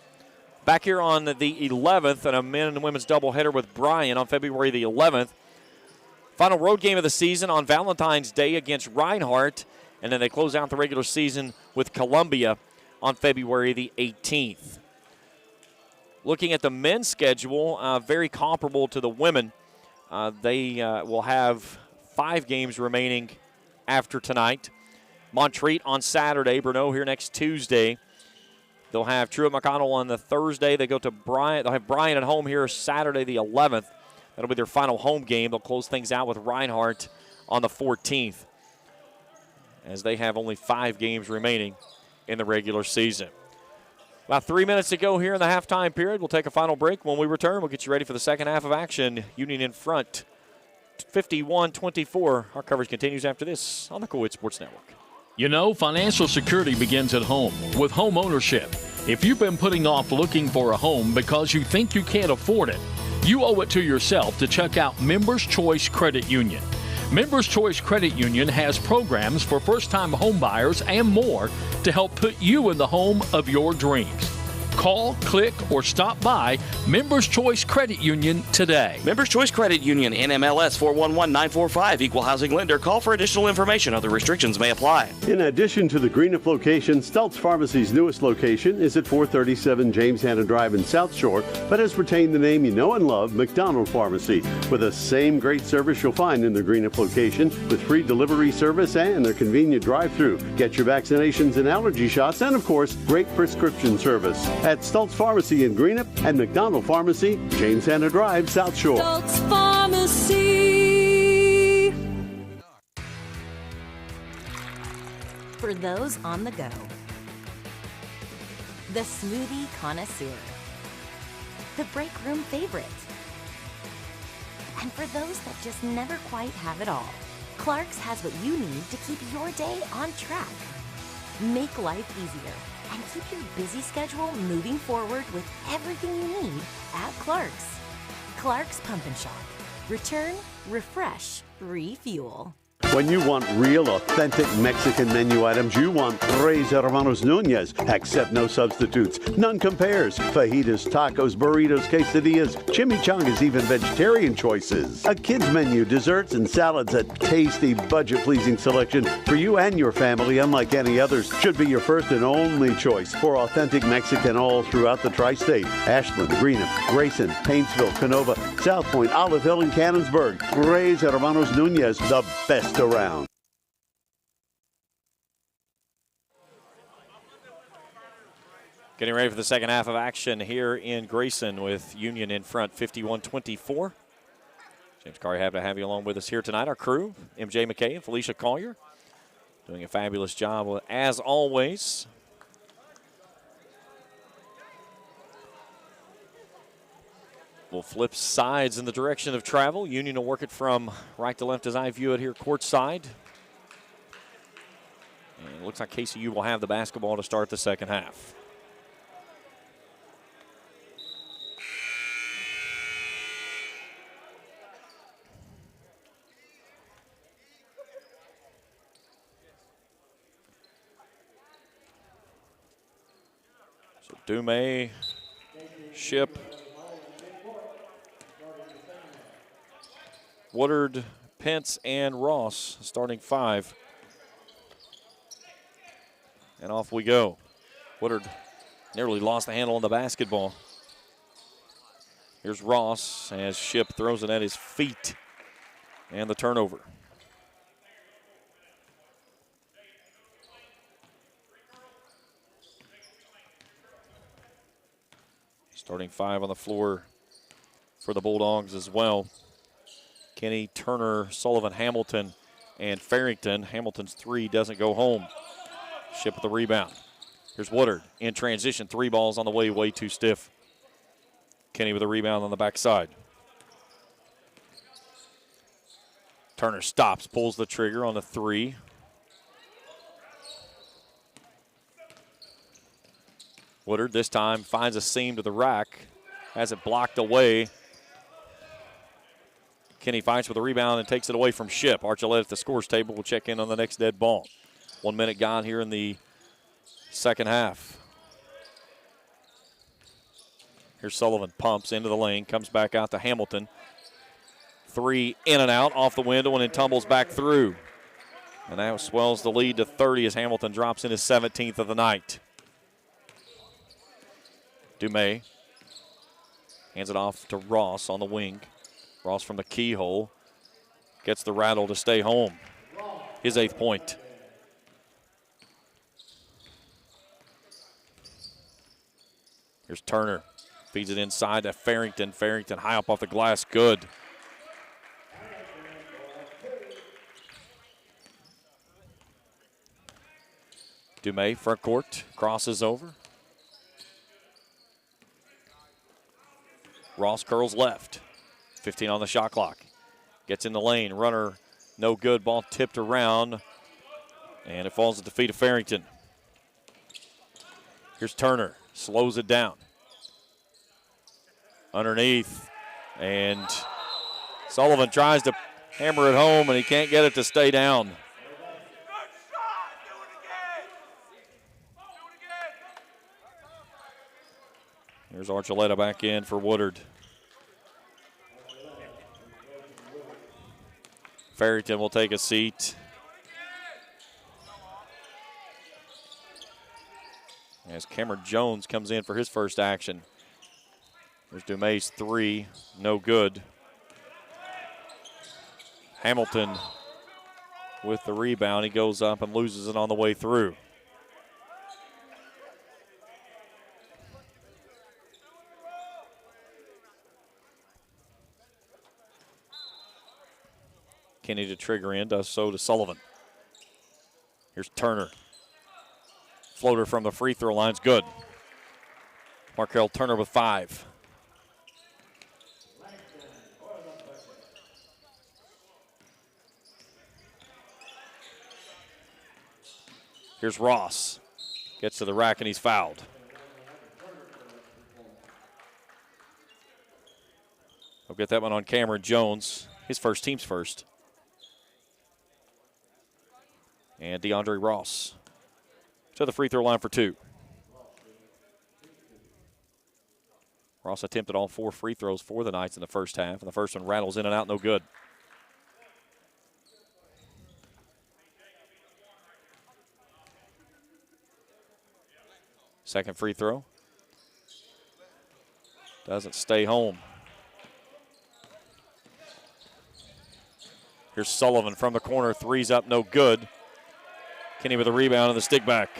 Back here on the 11th, and a men and women's doubleheader with Bryan on February the 11th. Final road game of the season on Valentine's Day against Reinhardt, and then they close out the regular season with Columbia on February the 18th. Looking at the men's schedule, very comparable to the women. They will have 5 games remaining after tonight. Montreat on Saturday, Bruneau here next Tuesday. They'll have Truett McConnell on the Thursday. They go to Bryan. They'll have Bryan at home here Saturday the 11th. That'll be their final home game. They'll close things out with Reinhardt on the 14th, as they have only 5 games remaining in the regular season. About 3 minutes to go here in the halftime period. We'll take a final break. When we return, we'll get you ready for the second half of action. Union in front, 51-24. Our coverage continues after this on the Cool Sports Network.
You know, financial security begins at home with home ownership. If you've been putting off looking for a home because you think you can't afford it, you owe it to yourself to check out Members Choice Credit Union. Members Choice Credit Union has programs for first-time home buyers and more to help put you in the home of your dreams. Call, click, or stop by Members Choice Credit Union today.
Members Choice Credit Union, NMLS 411945, Equal Housing Lender. Call for additional information. Other restrictions may apply.
In addition to the Greenup location, Stultz Pharmacy's newest location is at 437 James Hanna Drive in South Shore, but has retained the name you know and love, McDonald Pharmacy, with the same great service you'll find in the Greenup location, with free delivery service and their convenient drive-thru. Get your vaccinations and allergy shots, and of course, great prescription service at Stultz Pharmacy in Greenup and McDonald Pharmacy, James Hanna Drive, South Shore.
Stultz Pharmacy.
For those on the go, the smoothie connoisseur, the break room favorite, and for those that just never quite have it all, Clark's has what you need to keep your day on track. Make life easier and keep your busy schedule moving forward with everything you need at Clark's. Clark's Pump and Shop. Return, refresh, refuel.
When you want real, authentic Mexican menu items, you want Tres Hermanos Nunez. Accept no substitutes. None compares. Fajitas, tacos, burritos, quesadillas, chimichangas, even vegetarian choices. A kids menu, desserts and salads, a tasty, budget-pleasing selection for you and your family, unlike any others. Should be your first and only choice for authentic Mexican all throughout the tri-state. Ashland, Greenup, Grayson, Paintsville, Canova, South Point, Olive Hill, and Cannonsburg. Tres Hermanos Nunez, the best around.
Getting ready for the second half of action here in Grayson with Union in front 51-24. James Carr, happy to have you along with us here tonight. Our crew, MJ McKay and Felicia Collier, doing a fabulous job as always. We'll flip sides in the direction of travel. Union will work it from right to left as I view it here courtside. And it looks like KCU will have the basketball to start the second half. So Dume, Ship, Woodard, Pence, and Ross starting five. And off we go. Woodard nearly lost the handle on the basketball. Here's Ross as Ship throws it at his feet. And the turnover. Starting five on the floor for the Bulldogs as well. Kenny, Turner, Sullivan, Hamilton, and Farrington. Hamilton's three doesn't go home. Ship with the rebound. Here's Woodard in transition. Three balls on the way too stiff. Kenny with a rebound on the backside. Turner stops, pulls the trigger on the three. Woodard this time finds a seam to the rack. Has it blocked away. Kenny fights with a rebound and takes it away from Ship. Archulette at the scores table will check in on the next dead ball. 1 minute gone here in the second half. Here's Sullivan, pumps into the lane, comes back out to Hamilton. Three in and out, off the window, and then tumbles back through. And that swells the lead to 30 as Hamilton drops in his 17th of the night. Dume hands it off to Ross on the wing. Ross from the keyhole gets the rattle to stay home. His 8th point. Here's Turner. Feeds it inside to Farrington. Farrington high up off the glass. Good. Dume, front court. Crosses over. Ross curls left. 15 on the shot clock. Gets in the lane. Runner no good. Ball tipped around. And it falls at the feet of Farrington. Here's Turner. Slows it down. Underneath. And Sullivan tries to hammer it home, and he can't get it to stay down. Here's Archuleta back in for Woodard. Farrington will take a seat. As Cameron Jones comes in for his first action. There's Dumay's three, no good. Hamilton with the rebound. He goes up and loses it on the way through. Kenny to trigger in, does so to Sullivan. Here's Turner. Floater from the free throw line's good. Markel Turner with 5. Here's Ross. Gets to the rack and he's fouled. We'll get that one on Cameron Jones. His first, team's first. And DeAndre Ross to the free throw line for 2. Ross attempted all 4 free throws for the Knights in the first half, and the first one rattles in and out, no good. Second free throw. Doesn't stay home. Here's Sullivan from the corner, three's up, no good. Kenny with a rebound and the stick back.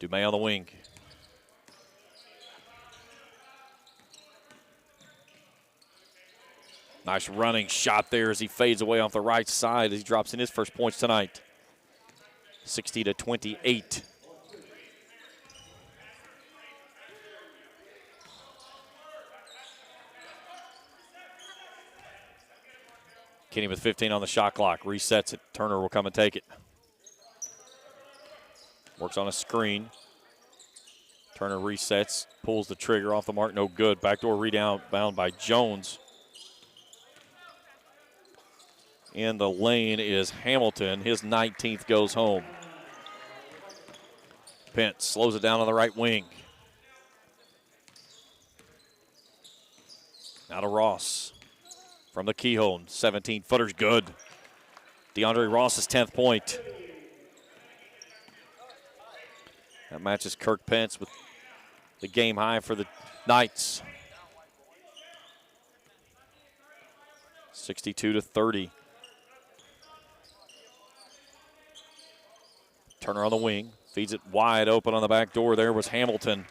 Dumay on the wing. Nice running shot there as he fades away off the right side as he drops in his first points tonight. 60-28. Kenny with 15 on the shot clock. Resets it. Turner will come and take it. Works on a screen. Turner resets. Pulls the trigger off the mark. No good. Backdoor rebound bound by Jones. In the lane is Hamilton. His 19th goes home. Pence slows it down on the right wing. Now to Ross. From the keyhole, 17-footer's good. DeAndre Ross's 10th point. That matches Kirk Pence with the game high for the Knights. 62-30. Turner on the wing, feeds it wide open on the back door. There was Hamilton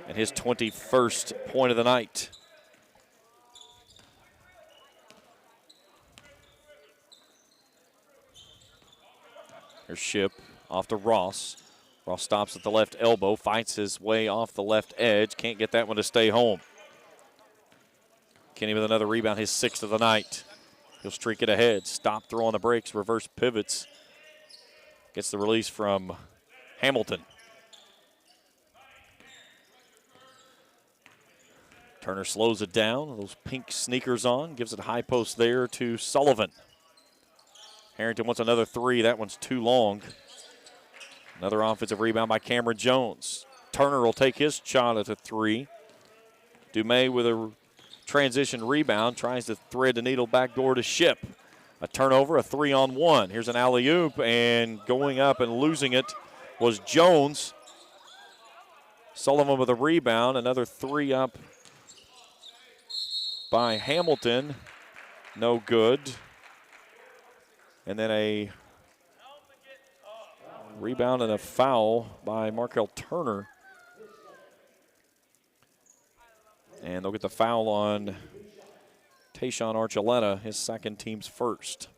and his 21st point of the night. Here's Ship off to Ross. Ross stops at the left elbow, fights his way off the left edge. Can't get that one to stay home. Kenny with another rebound, his 6th of the night. He'll streak it ahead. Stop, throw on the brakes, reverse pivots. Gets the release from Hamilton. Turner slows it down. Those pink sneakers on. Gives it a high post there to Sullivan. Harrington wants another 3. That one's too long. Another offensive rebound by Cameron Jones. Turner will take his shot at a 3. Dumay with a transition rebound. Tries to thread the needle back door to Ship. A turnover, a 3-on-1. Here's an alley-oop, and going up and losing it was Jones. Sullivan with a rebound. Another 3 up by Hamilton. No good. And then a rebound and a foul by Markel Turner. And they'll get the foul on Tayshawn Archuleta, his second, team's first.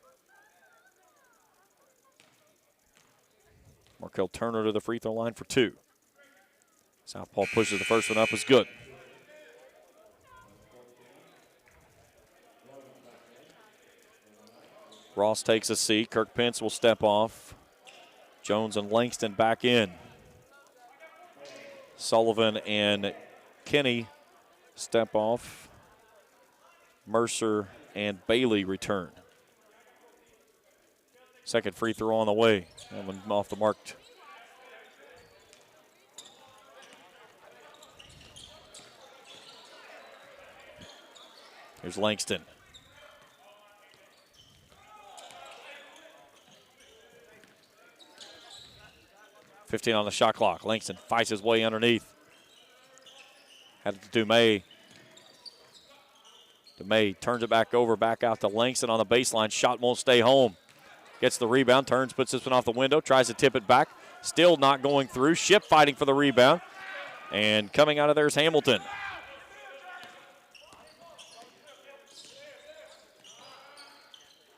Markel Turner to the free throw line for 2. Southpaw pushes the first one up, is good. Ross takes a seat. Kirk Pence will step off. Jones and Langston back in. Sullivan and Kenny step off. Mercer and Bailey return. Second free throw on the way. That one off the mark. Here's Langston. .15 on the shot clock. Langston fights his way underneath. Had it to Dumais. Dumais turns it back over, back out to Langston on the baseline. Shot won't stay home. Gets the rebound, turns, puts this one off the window, tries to tip it back. Still not going through. Ship fighting for the rebound. And coming out of there is Hamilton.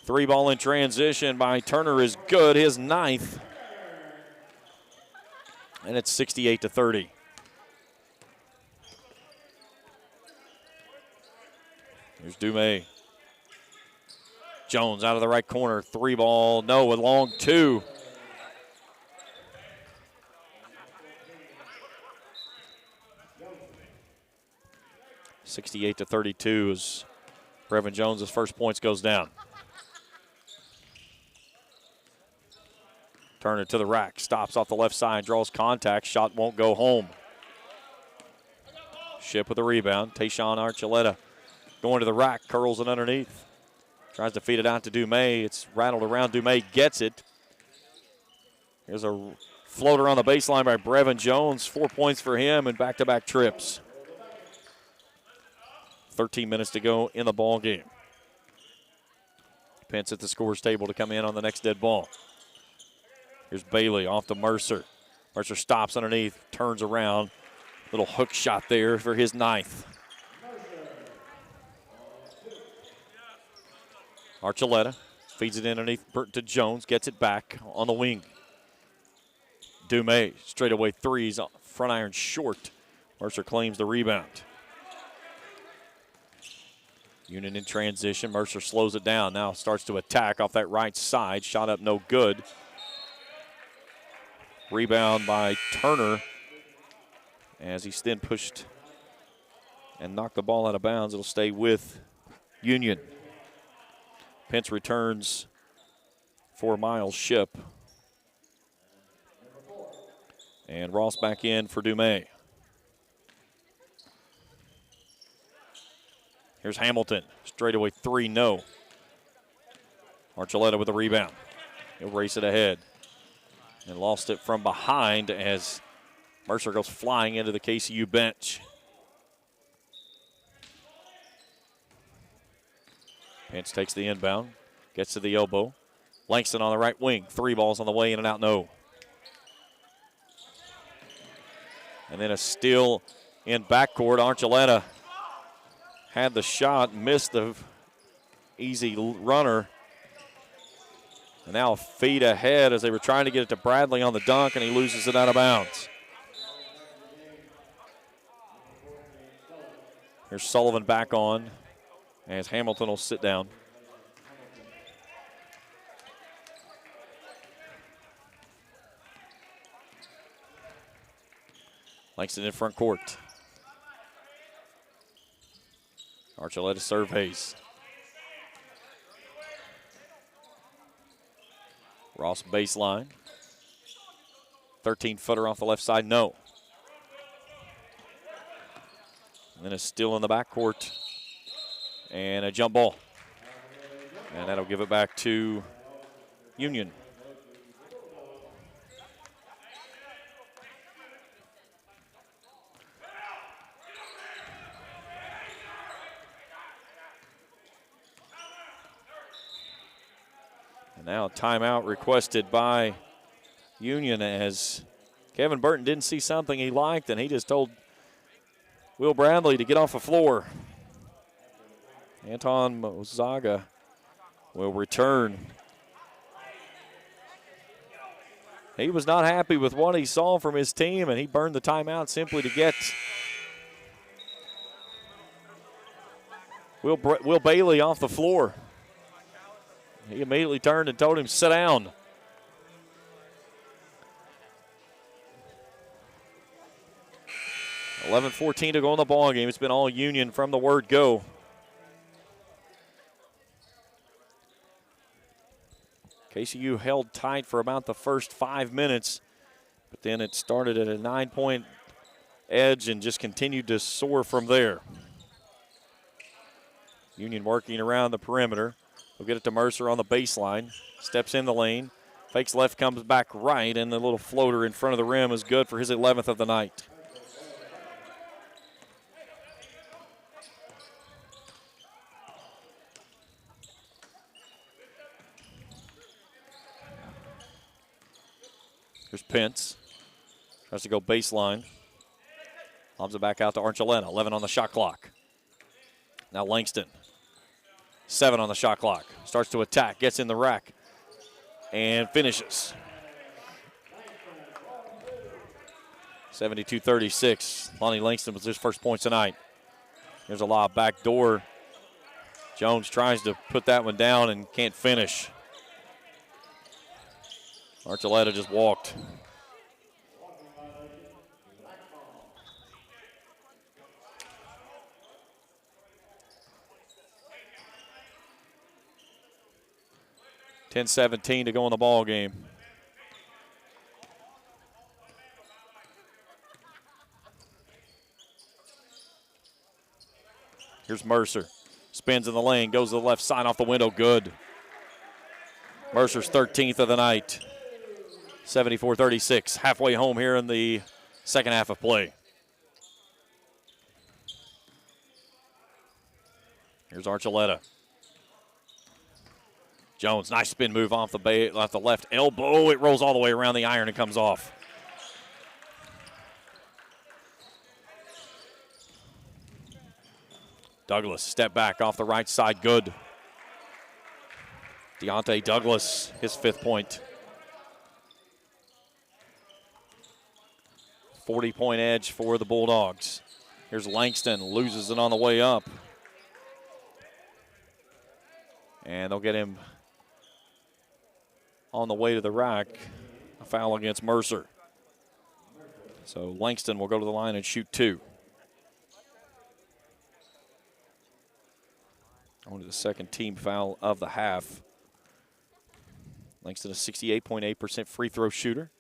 Three ball in transition by Turner is good, his ninth. And it's 68-30. Here's Dumais. Jones out of the right corner. Three ball, no, with long two. (68-32) as Brevin Jones' first points goes down. Turner to the rack, stops off the left side, draws contact, shot won't go home. Ship with the rebound. Tayshawn Archuleta going to the rack, curls it underneath. Tries to feed it out to Dumais. It's rattled around. Dumais gets it. Here's a floater on the baseline by Brevin Jones. 4 points for him and back-to-back trips. 13 minutes to go in the ball game. Pence at the scores table to come in on the next dead ball. Here's Bailey off to Mercer. Mercer stops underneath, turns around. Little hook shot there for his ninth. Archuleta feeds it in underneath to Jones, gets it back on the wing. Dumais, straightaway threes, front iron short. Mercer claims the rebound. Union in transition. Mercer slows it down. Now starts to attack off that right side. Shot up no good. Rebound by Turner as he's then pushed and knocked the ball out of bounds. It'll stay with Union. Pence returns for Miles Ship. And Ross back in for Dumais. Here's Hamilton. Straightaway three, no. Archuleta with the rebound. He'll race it ahead. And lost it from behind as Mercer goes flying into the KCU bench. Pence takes the inbound, gets to the elbow. Langston on the right wing. Three balls on the way, in and out, no. And then a steal in backcourt. Archuleta had the shot, missed the easy runner. And now a feet ahead as they were trying to get it to Bradley on the dunk, and he loses it out of bounds. Here's Sullivan back on as Hamilton will sit down. Langston in front court. Archuleta surveys. Ross baseline. 13-footer off the left side, no. And then it's still in the backcourt. And a jump ball. And that'll give it back to Union. And now timeout requested by Union as Kevin Burton didn't see something he liked, and he just told Will Bradley to get off the floor. Anton Mozaga will return. He was not happy with what he saw from his team, and he burned the timeout simply to get Will Bailey off the floor. He immediately turned and told him, sit down. .14 to go in the ball game. It's been all Union from the word go. KCU held tight for about the first 5 minutes, but then it started at a 9-point edge and just continued to soar from there. Union working around the perimeter. We'll get it to Mercer on the baseline. Steps in the lane. Fakes left, comes back right, and the little floater in front of the rim is good for his 11th of the night. Here's Pence. Tries to go baseline. Lobs it back out to Archuleta. 11 on the shot clock. Now Langston. 7 on the shot clock. Starts to attack. Gets in the rack. And finishes. 72-36. Lonnie Langston with his first points tonight. Here's a lob back door. Jones tries to put that one down and can't finish. Archuleta just walked. .17 to go in the ball game. Here's Mercer. Spins in the lane, goes to the left side off the window, good. Mercer's 13th of the night. 74-36, halfway home here in the second half of play. Here's Archuleta. Jones, nice spin move off the left elbow. It rolls all the way around the iron and comes off. Douglas, step back off the right side, good. Deontay Douglas, his 5th point. 40-point edge for the Bulldogs. Here's Langston, loses it on the way up. And they'll get him on the way to the rack. A foul against Mercer. So Langston will go to the line and shoot 2. On to the second team foul of the half. Langston, a 68.8% free throw shooter.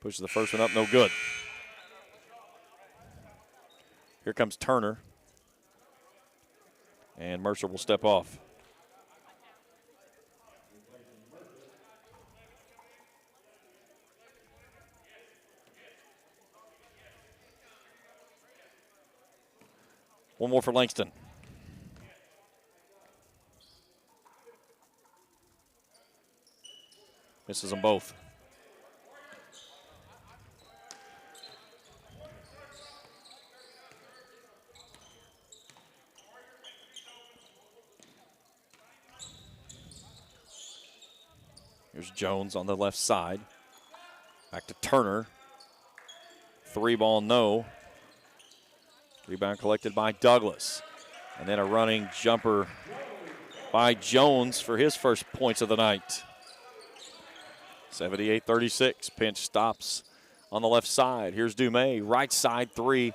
Pushes the first one up, no good. Here comes Turner. And Mercer will step off. One more for Langston. Misses them both. Here's Jones on the left side. Back to Turner. 3-ball, no. Rebound collected by Douglas. And then a running jumper by Jones for his first points of the night. 78-36. Pinch stops on the left side. Here's Dumais. Right side 3.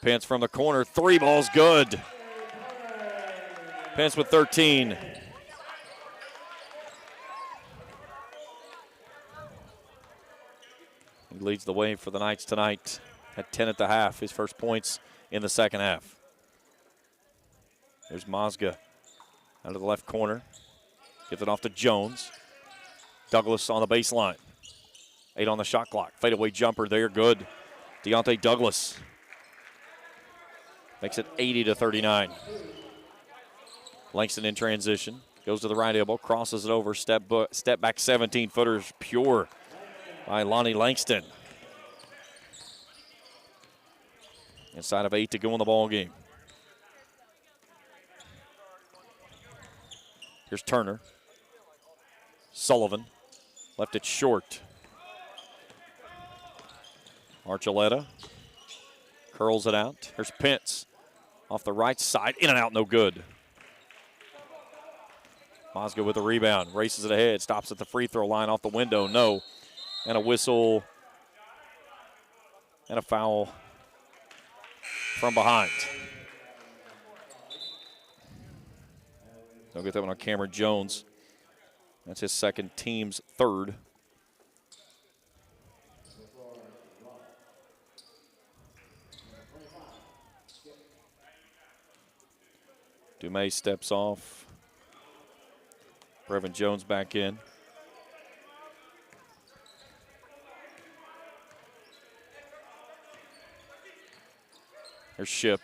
Pence from the corner. 3-ball's good. Pence with 13. He leads the way for the Knights tonight at 10 at the half. His first points in the second half. There's Mazga out of the left corner. Gives it off to Jones. Douglas on the baseline. 8 on the shot clock. Fadeaway jumper there, good. Deontay Douglas makes it 80-39. Langston in transition. Goes to the right elbow, crosses it over, step back 17-footers, pure by Lonnie Langston. Inside of 8 to go in the ball game. Here's Turner. Sullivan left it short. Archuleta curls it out. Here's Pence off the right side, in and out, no good. Mazga with the rebound, races it ahead, stops at the free throw line off the window, no. And a whistle and a foul from behind. They'll get that one on Cameron Jones. That's his second, team's third. Dumais steps off. Brevin Jones back in. Here's Ship.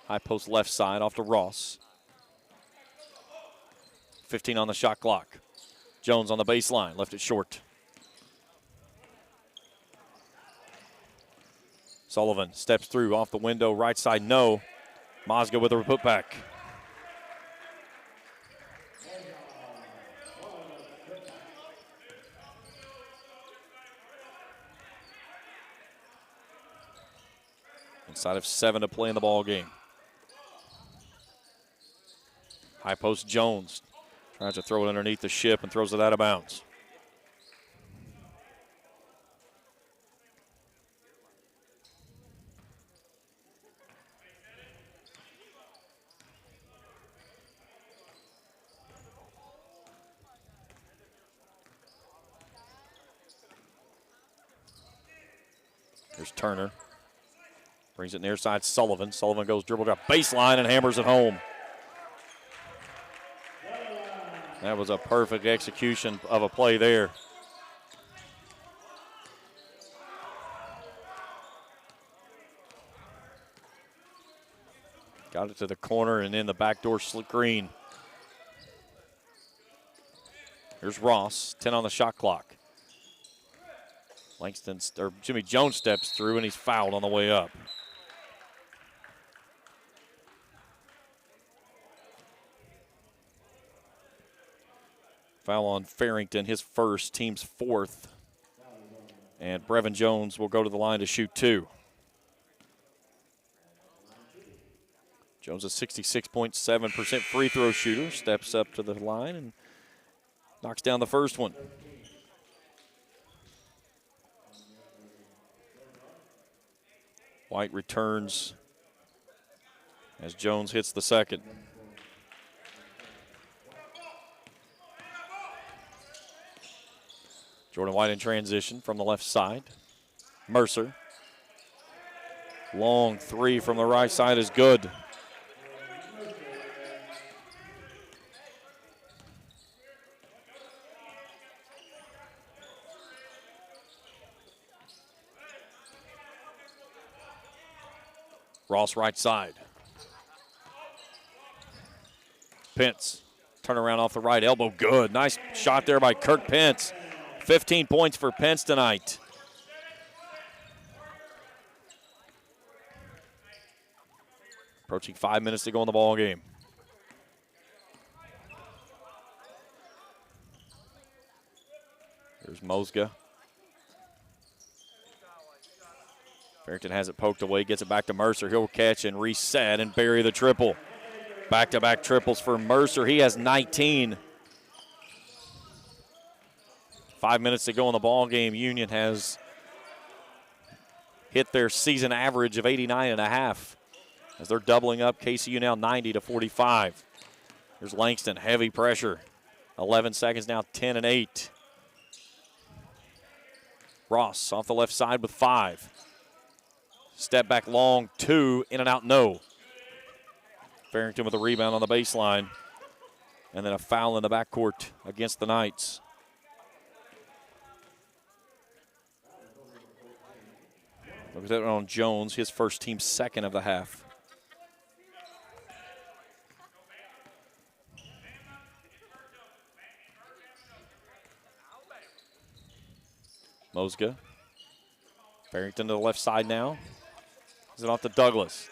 High post left side off to Ross. 15 on the shot clock. Jones on the baseline, left it short. Sullivan steps through off the window, right side, no. Mozga with a putback. Inside of 7 to play in the ball game. High post Jones tries to throw it underneath the Ship and throws it out of bounds. Here's Turner. Brings it near side, Sullivan. Sullivan goes dribble down baseline and hammers it home. That was a perfect execution of a play there. Got it to the corner and in the backdoor screen. Here's Ross, 10 on the shot clock. Jimmy Jones steps through and he's fouled on the way up. Foul on Farrington, his first, team's fourth. And Brevin Jones will go to the line to shoot 2. Jones, a 66.7% free throw shooter, steps up to the line and knocks down the first one. White returns as Jones hits the second. Jordan White in transition from the left side. Mercer. Long 3 from the right side is good. Ross right side. Pence, turn around off the right elbow, good. Nice shot there by Kirk Pence. 15 points for Pence tonight. Approaching 5 minutes to go in the ball game. There's Mozga. Farrington has it poked away, gets it back to Mercer. He'll catch and reset and bury the triple. Back-to-back triples for Mercer. He has 19. 5 minutes to go in the ball game. Union has hit their season average of 89.5 as they're doubling up. KCU now 90 to 45. There's Langston, heavy pressure. 11 seconds now, 10 and 8. Ross off the left side with 5. Step back long, 2, in and out, no. Farrington with a rebound on the baseline. And then a foul in the backcourt against the Knights. Look at that on Jones, his first, team second of the half. Mozga. Farrington to the left side now. Is it off to Douglas?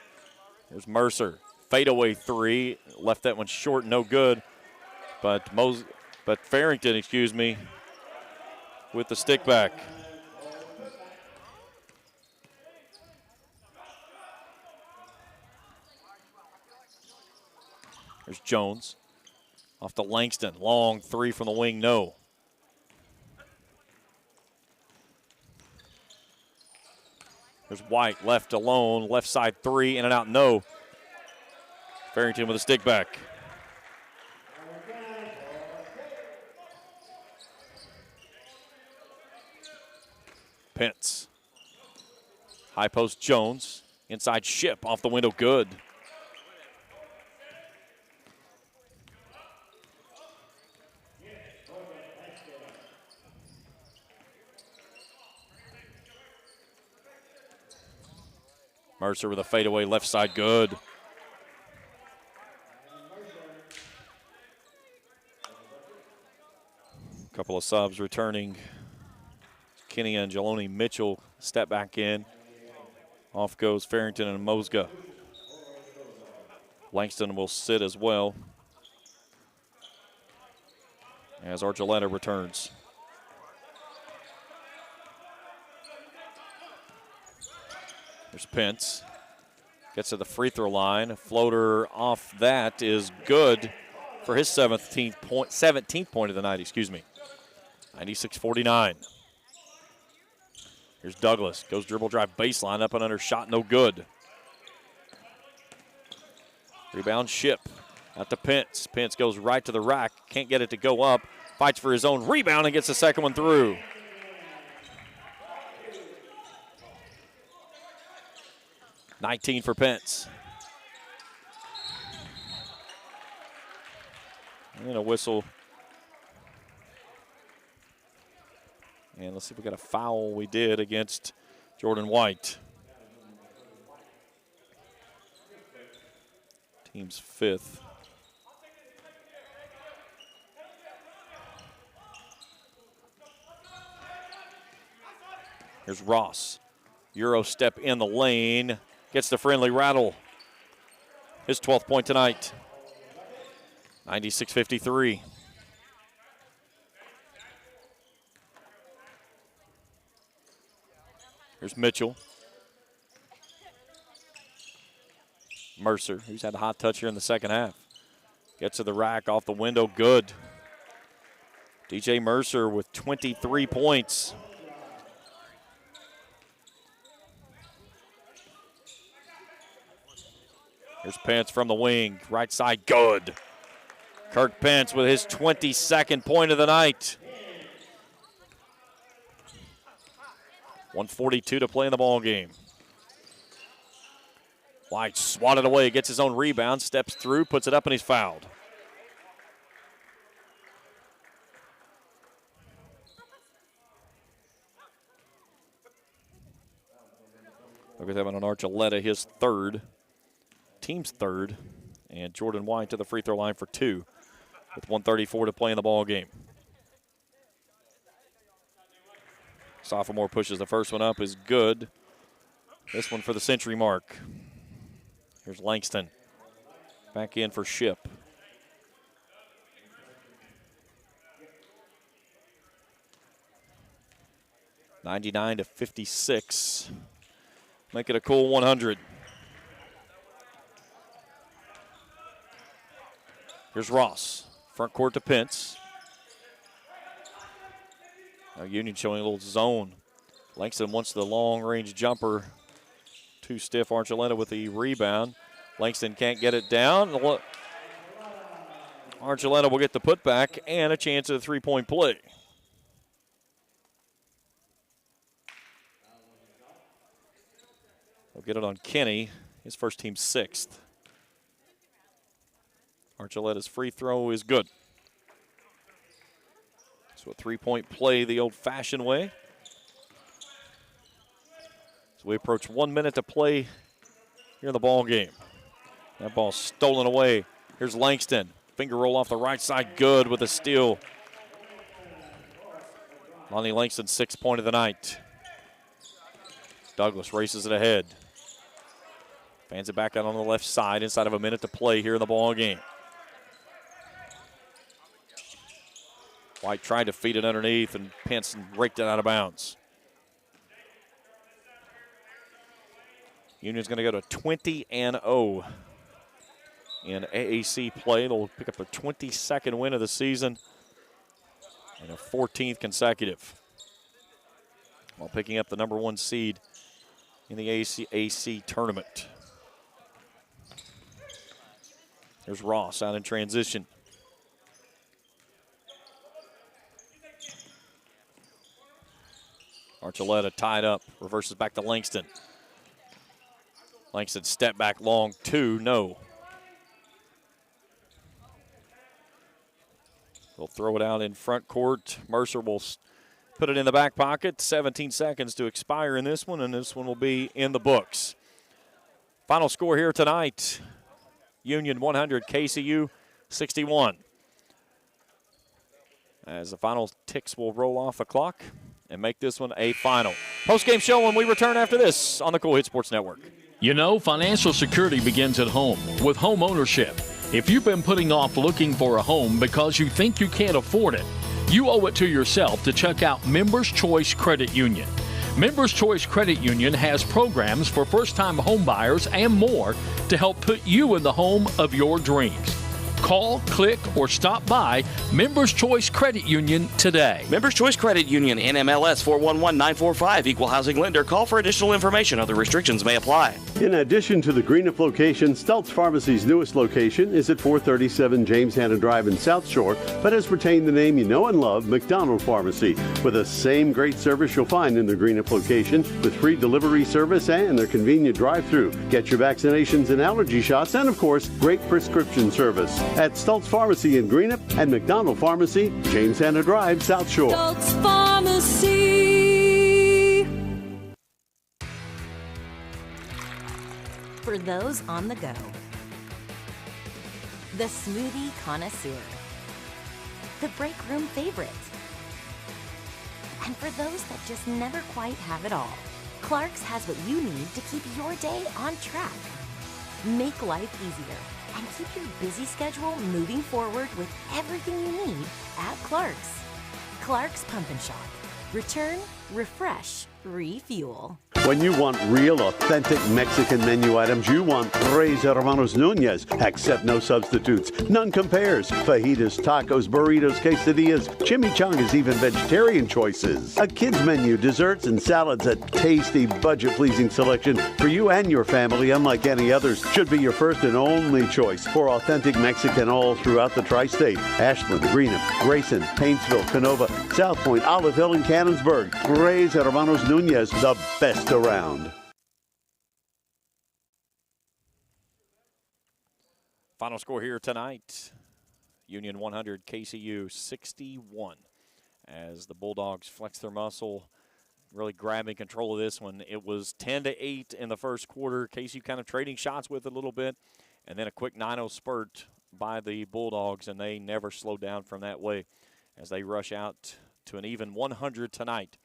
Here's Mercer. Fadeaway 3. Left that one short, no good. But Farrington, with the stick back. There's Jones. Off to Langston. Long 3 from the wing, no. There's White, left alone, left side 3, in and out, no. Farrington with a stick back. Pence. High post Jones. Inside Ship off the window, good. Mercer with a fadeaway left side, good. Couple of subs returning. Kenny and Jeloni Mitchell step back in. Off goes Farrington and Mosga. Langston will sit as well as Archuleta returns. There's Pence. Gets to the free throw line. A floater off that is good for his 17th point of the night, 96-49. Here's Douglas. Goes dribble drive baseline up and under. Shot no good. Rebound Ship. Out to Pence. Pence goes right to the rack. Can't get it to go up. Fights for his own rebound and gets the second one through. $19 for Pence. And a whistle. And let's see if we got a foul. We did against Jordan White. Team's fifth. Here's Ross. Euro step in the lane. Gets the friendly rattle. His 12th point tonight. 96-53. Here's Mitchell. Mercer, who's had a hot touch here in the second half. Gets to the rack, off the window, good. DJ Mercer with 23 points. Here's Pence from the wing, right side, good. Kirk Pence with his 22nd point of the night. 1:42 to play in the ball game. White swatted away, gets his own rebound, steps through, puts it up, and he's fouled. Look at that on Archuleta, his third, team's third, and Jordan White to the free throw line for two with 1:34 to play in the ball game. Sophomore pushes the first one up, is good. This one for the century mark. Here's Langston. Back in for Ship. $99-56. Make it a cool 100. Here's Ross. Front court to Pence. Now Union showing a little zone. Langston wants the long-range jumper. Too stiff. Archuleta with the rebound. Langston can't get it down. Archuleta will get the putback and a chance at a three-point play. We'll get it on Kenny. His first team sixth. Archuleta's free throw is good. So a three-point play the old-fashioned way. So we approach 1 minute to play here in the ball game. That ball stolen away. Here's Langston. Finger roll off the right side, good with a steal. Lonnie Langston's 6th point of the night. Douglas races it ahead. Fans it back out on the left side inside of a minute to play here in the ball game. White tried to feed it underneath, and Pence raked it out of bounds. Union's going to go to 20-0 in AAC play. They'll pick up their 22nd win of the season and a 14th consecutive, while picking up the number 1 seed in the AAC tournament. There's Ross out in transition. Archuleta tied up, reverses back to Langston. Langston step back long, 2, no. They'll throw it out in front court. Mercer will put it in the back pocket. 17 seconds to expire in this one, and this one will be in the books. Final score here tonight, Union 100, KCU 61. As the final ticks will roll off the clock and make this one a final. Post-game show when we return after this on the Cool Hit Sports Network.
You know, financial security begins at home with home ownership. If you've been putting off looking for a home because you think you can't afford it, you owe it to yourself to check out Members Choice Credit Union. Members Choice Credit Union has programs for first-time home buyers and more to help put you in the home of your dreams. Call, click, or stop by Members Choice Credit Union today.
Members Choice Credit Union, NMLS 411945, Equal Housing Lender. Call for additional information. Other restrictions may apply.
In addition to the Greenup location, Stultz Pharmacy's newest location is at 437 James Hanna Drive in South Shore, but has retained the name you know and love, McDonald Pharmacy, with the same great service you'll find in the Greenup location, with free delivery service and their convenient drive-thru. Get your vaccinations and allergy shots, and of course, great prescription service at Stultz Pharmacy in Greenup and McDonald Pharmacy, James Hanna Drive, South Shore.
Stultz Pharmacy.
For those on the go, the smoothie connoisseur, the break room favorite, and for those that just never quite have it all, Clark's has what you need to keep your day on track. Make life easier and keep your busy schedule moving forward with everything you need at Clark's. Clark's Pump and Shop. Return, refresh, refuel.
When you want real, authentic Mexican menu items, you want Tres Hermanos Nunez. Accept no substitutes. None compares. Fajitas, tacos, burritos, quesadillas, chimichangas, even vegetarian choices. A kids menu, desserts and salads, a tasty, budget-pleasing selection for you and your family, unlike any others. Should be your first and only choice for authentic Mexican all throughout the tri-state. Ashland, Greenup, Grayson, Paintsville, Canova, South Point, Olive Hill, and Cannonsburg. Tres Hermanos Nunez, the best around.
Final score here tonight, Union 100, KCU 61. As the Bulldogs flex their muscle, really grabbing control of this one. It was 10-8 in the first quarter. KCU kind of trading shots with it a little bit, and then a quick 9-0 spurt by the Bulldogs, and they never slowed down from that way as they rush out to an even 100 tonight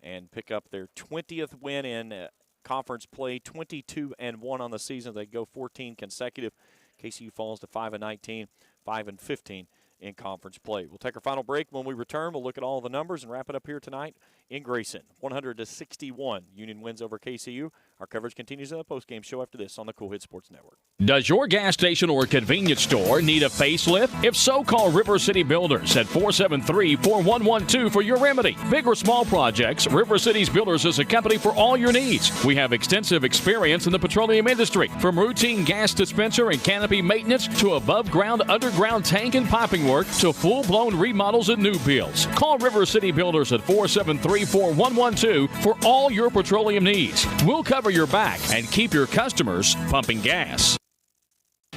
and pick up their 20th win in conference play, 22-1 on the season. They go 14 consecutive. KCU falls to 5-19, 5-15 in conference play. We'll take our final break. When we return, we'll look at all the numbers and wrap it up here tonight in Grayson. 100-61, Union wins over KCU. Our coverage continues in the postgame show after this on the Cool Hit Sports Network.
Does your gas station or convenience store need a facelift? If so, call River City Builders at 473-4112 for your remedy. Big or small projects, River City's Builders is a company for all your needs. We have extensive experience in the petroleum industry, from routine gas dispenser and canopy maintenance to above-ground, underground tank and piping work to full-blown remodels and new builds. Call River City Builders at 473-4112 for all your petroleum needs. We'll cover your back and keep your customers pumping gas.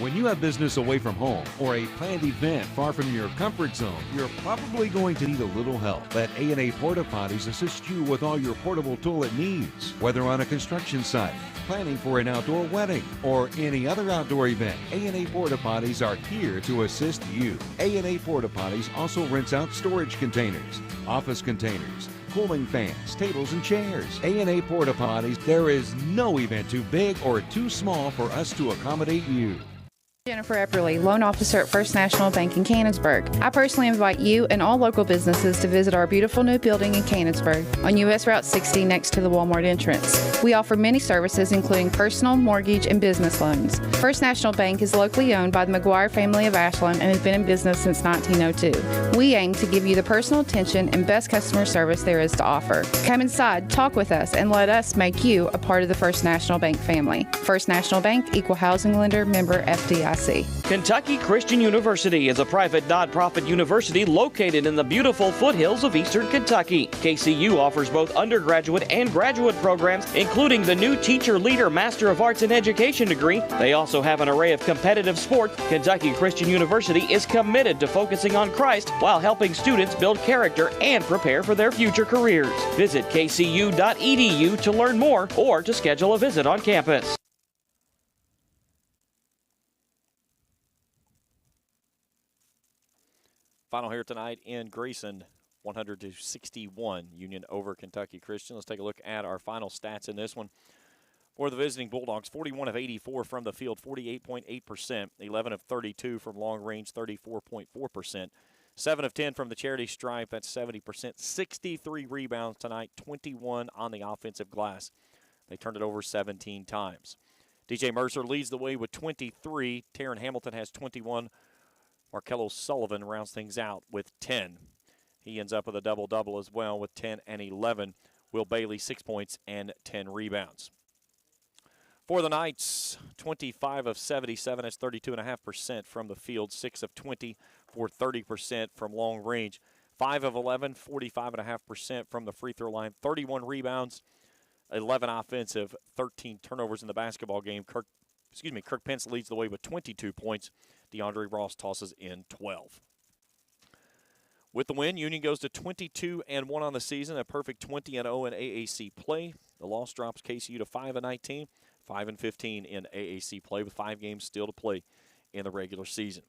When you have business away from home or a planned event far from your comfort zone, you're probably going to need a little help. Let A&A Porta Potties assist you with all your portable toilet needs. Whether on a construction site, planning for an outdoor wedding, or any other outdoor event, A&A Porta Potties are here to assist you. A&A Porta Potties also rents out storage containers, office containers, cooling fans, tables, and chairs. A&A Porta Potties, there is no event too big or too small for us to accommodate you.
Jennifer Epperly, loan officer at First National Bank in Canonsburg. I personally invite you and all local businesses to visit our beautiful new building in Canonsburg on U.S. Route 60 next to the Walmart entrance. We offer many services including personal, mortgage, and business loans. First National Bank is locally owned by the McGuire family of Ashland and has been in business since 1902. We aim to give you the personal attention and best customer service there is to offer. Come inside, talk with us, and let us make you a part of the First National Bank family. First National Bank, Equal Housing Lender, member FDIC.
Tallahassee.
Kentucky Christian University is a private nonprofit university located in the beautiful foothills of eastern Kentucky. KCU offers both undergraduate and graduate programs, including the new Teacher Leader Master of Arts in Education degree. They also have an array of competitive sports. Kentucky Christian University is committed to focusing on Christ while helping students build character and prepare for their future careers. Visit kcu.edu to learn more or to schedule a visit on campus.
Final here tonight in Grayson, 100-61, Union over Kentucky Christian. Let's take a look at our final stats in this one. For the visiting Bulldogs, 41 of 84 from the field, 48.8%, 11 of 32 from long range, 34.4%, 7 of 10 from the charity stripe, that's 70%, 63 rebounds tonight, 21 on the offensive glass. They turned it over 17 times. DJ Mercer leads the way with 23. Taryn Hamilton has 21. Markello Sullivan rounds things out with 10. He ends up with a double-double as well with 10 and 11. Will Bailey, 6 points and 10 rebounds. For the Knights, 25 of 77, that's 32.5% from the field, 6 of 20 for 30% from long range, 5 of 11, 45.5% from the free throw line, 31 rebounds, 11 offensive, 13 turnovers in the basketball game. Kirk Pence leads the way with 22 points. DeAndre Ross tosses in 12. With the win, Union goes to 22-1 on the season, a perfect 20-0 in AAC play. The loss drops KCU to 5-19, 5-15 in AAC play with 5 games still to play in the regular season.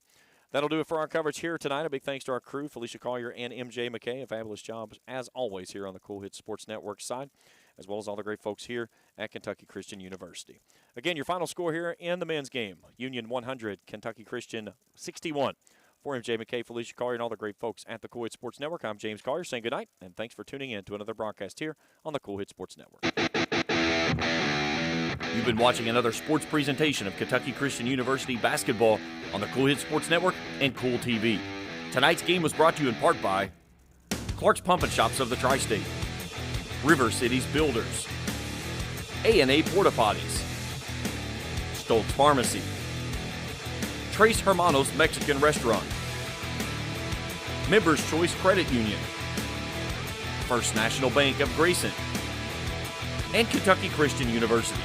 That'll do it for our coverage here tonight. A big thanks to our crew, Felicia Collier and MJ McKay. A fabulous job, as always, here on the Cool Hits Sports Network side, as well as all the great folks here at Kentucky Christian University. Again, your final score here in the men's game, Union 100, Kentucky Christian 61. For MJ McKay, Felicia Collier, and all the great folks at the Cool Hits Sports Network, I'm James Collier saying good night, and thanks for tuning in to another broadcast here on the Cool Hits Sports Network.
You've been watching another sports presentation of Kentucky Christian University basketball on the Cool Hits Sports Network and Cool TV. Tonight's game was brought to you in part by Clark's Pump and Shops of the Tri-State, River Cities Builders, A&A Porta Potties, Stoltz Pharmacy, Tres Hermanos Mexican Restaurant, Members Choice Credit Union, First National Bank of Grayson, and Kentucky Christian University.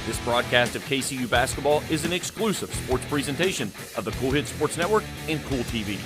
This broadcast of KCU basketball is an exclusive sports presentation of the Cool Hits Sports Network and Cool TV.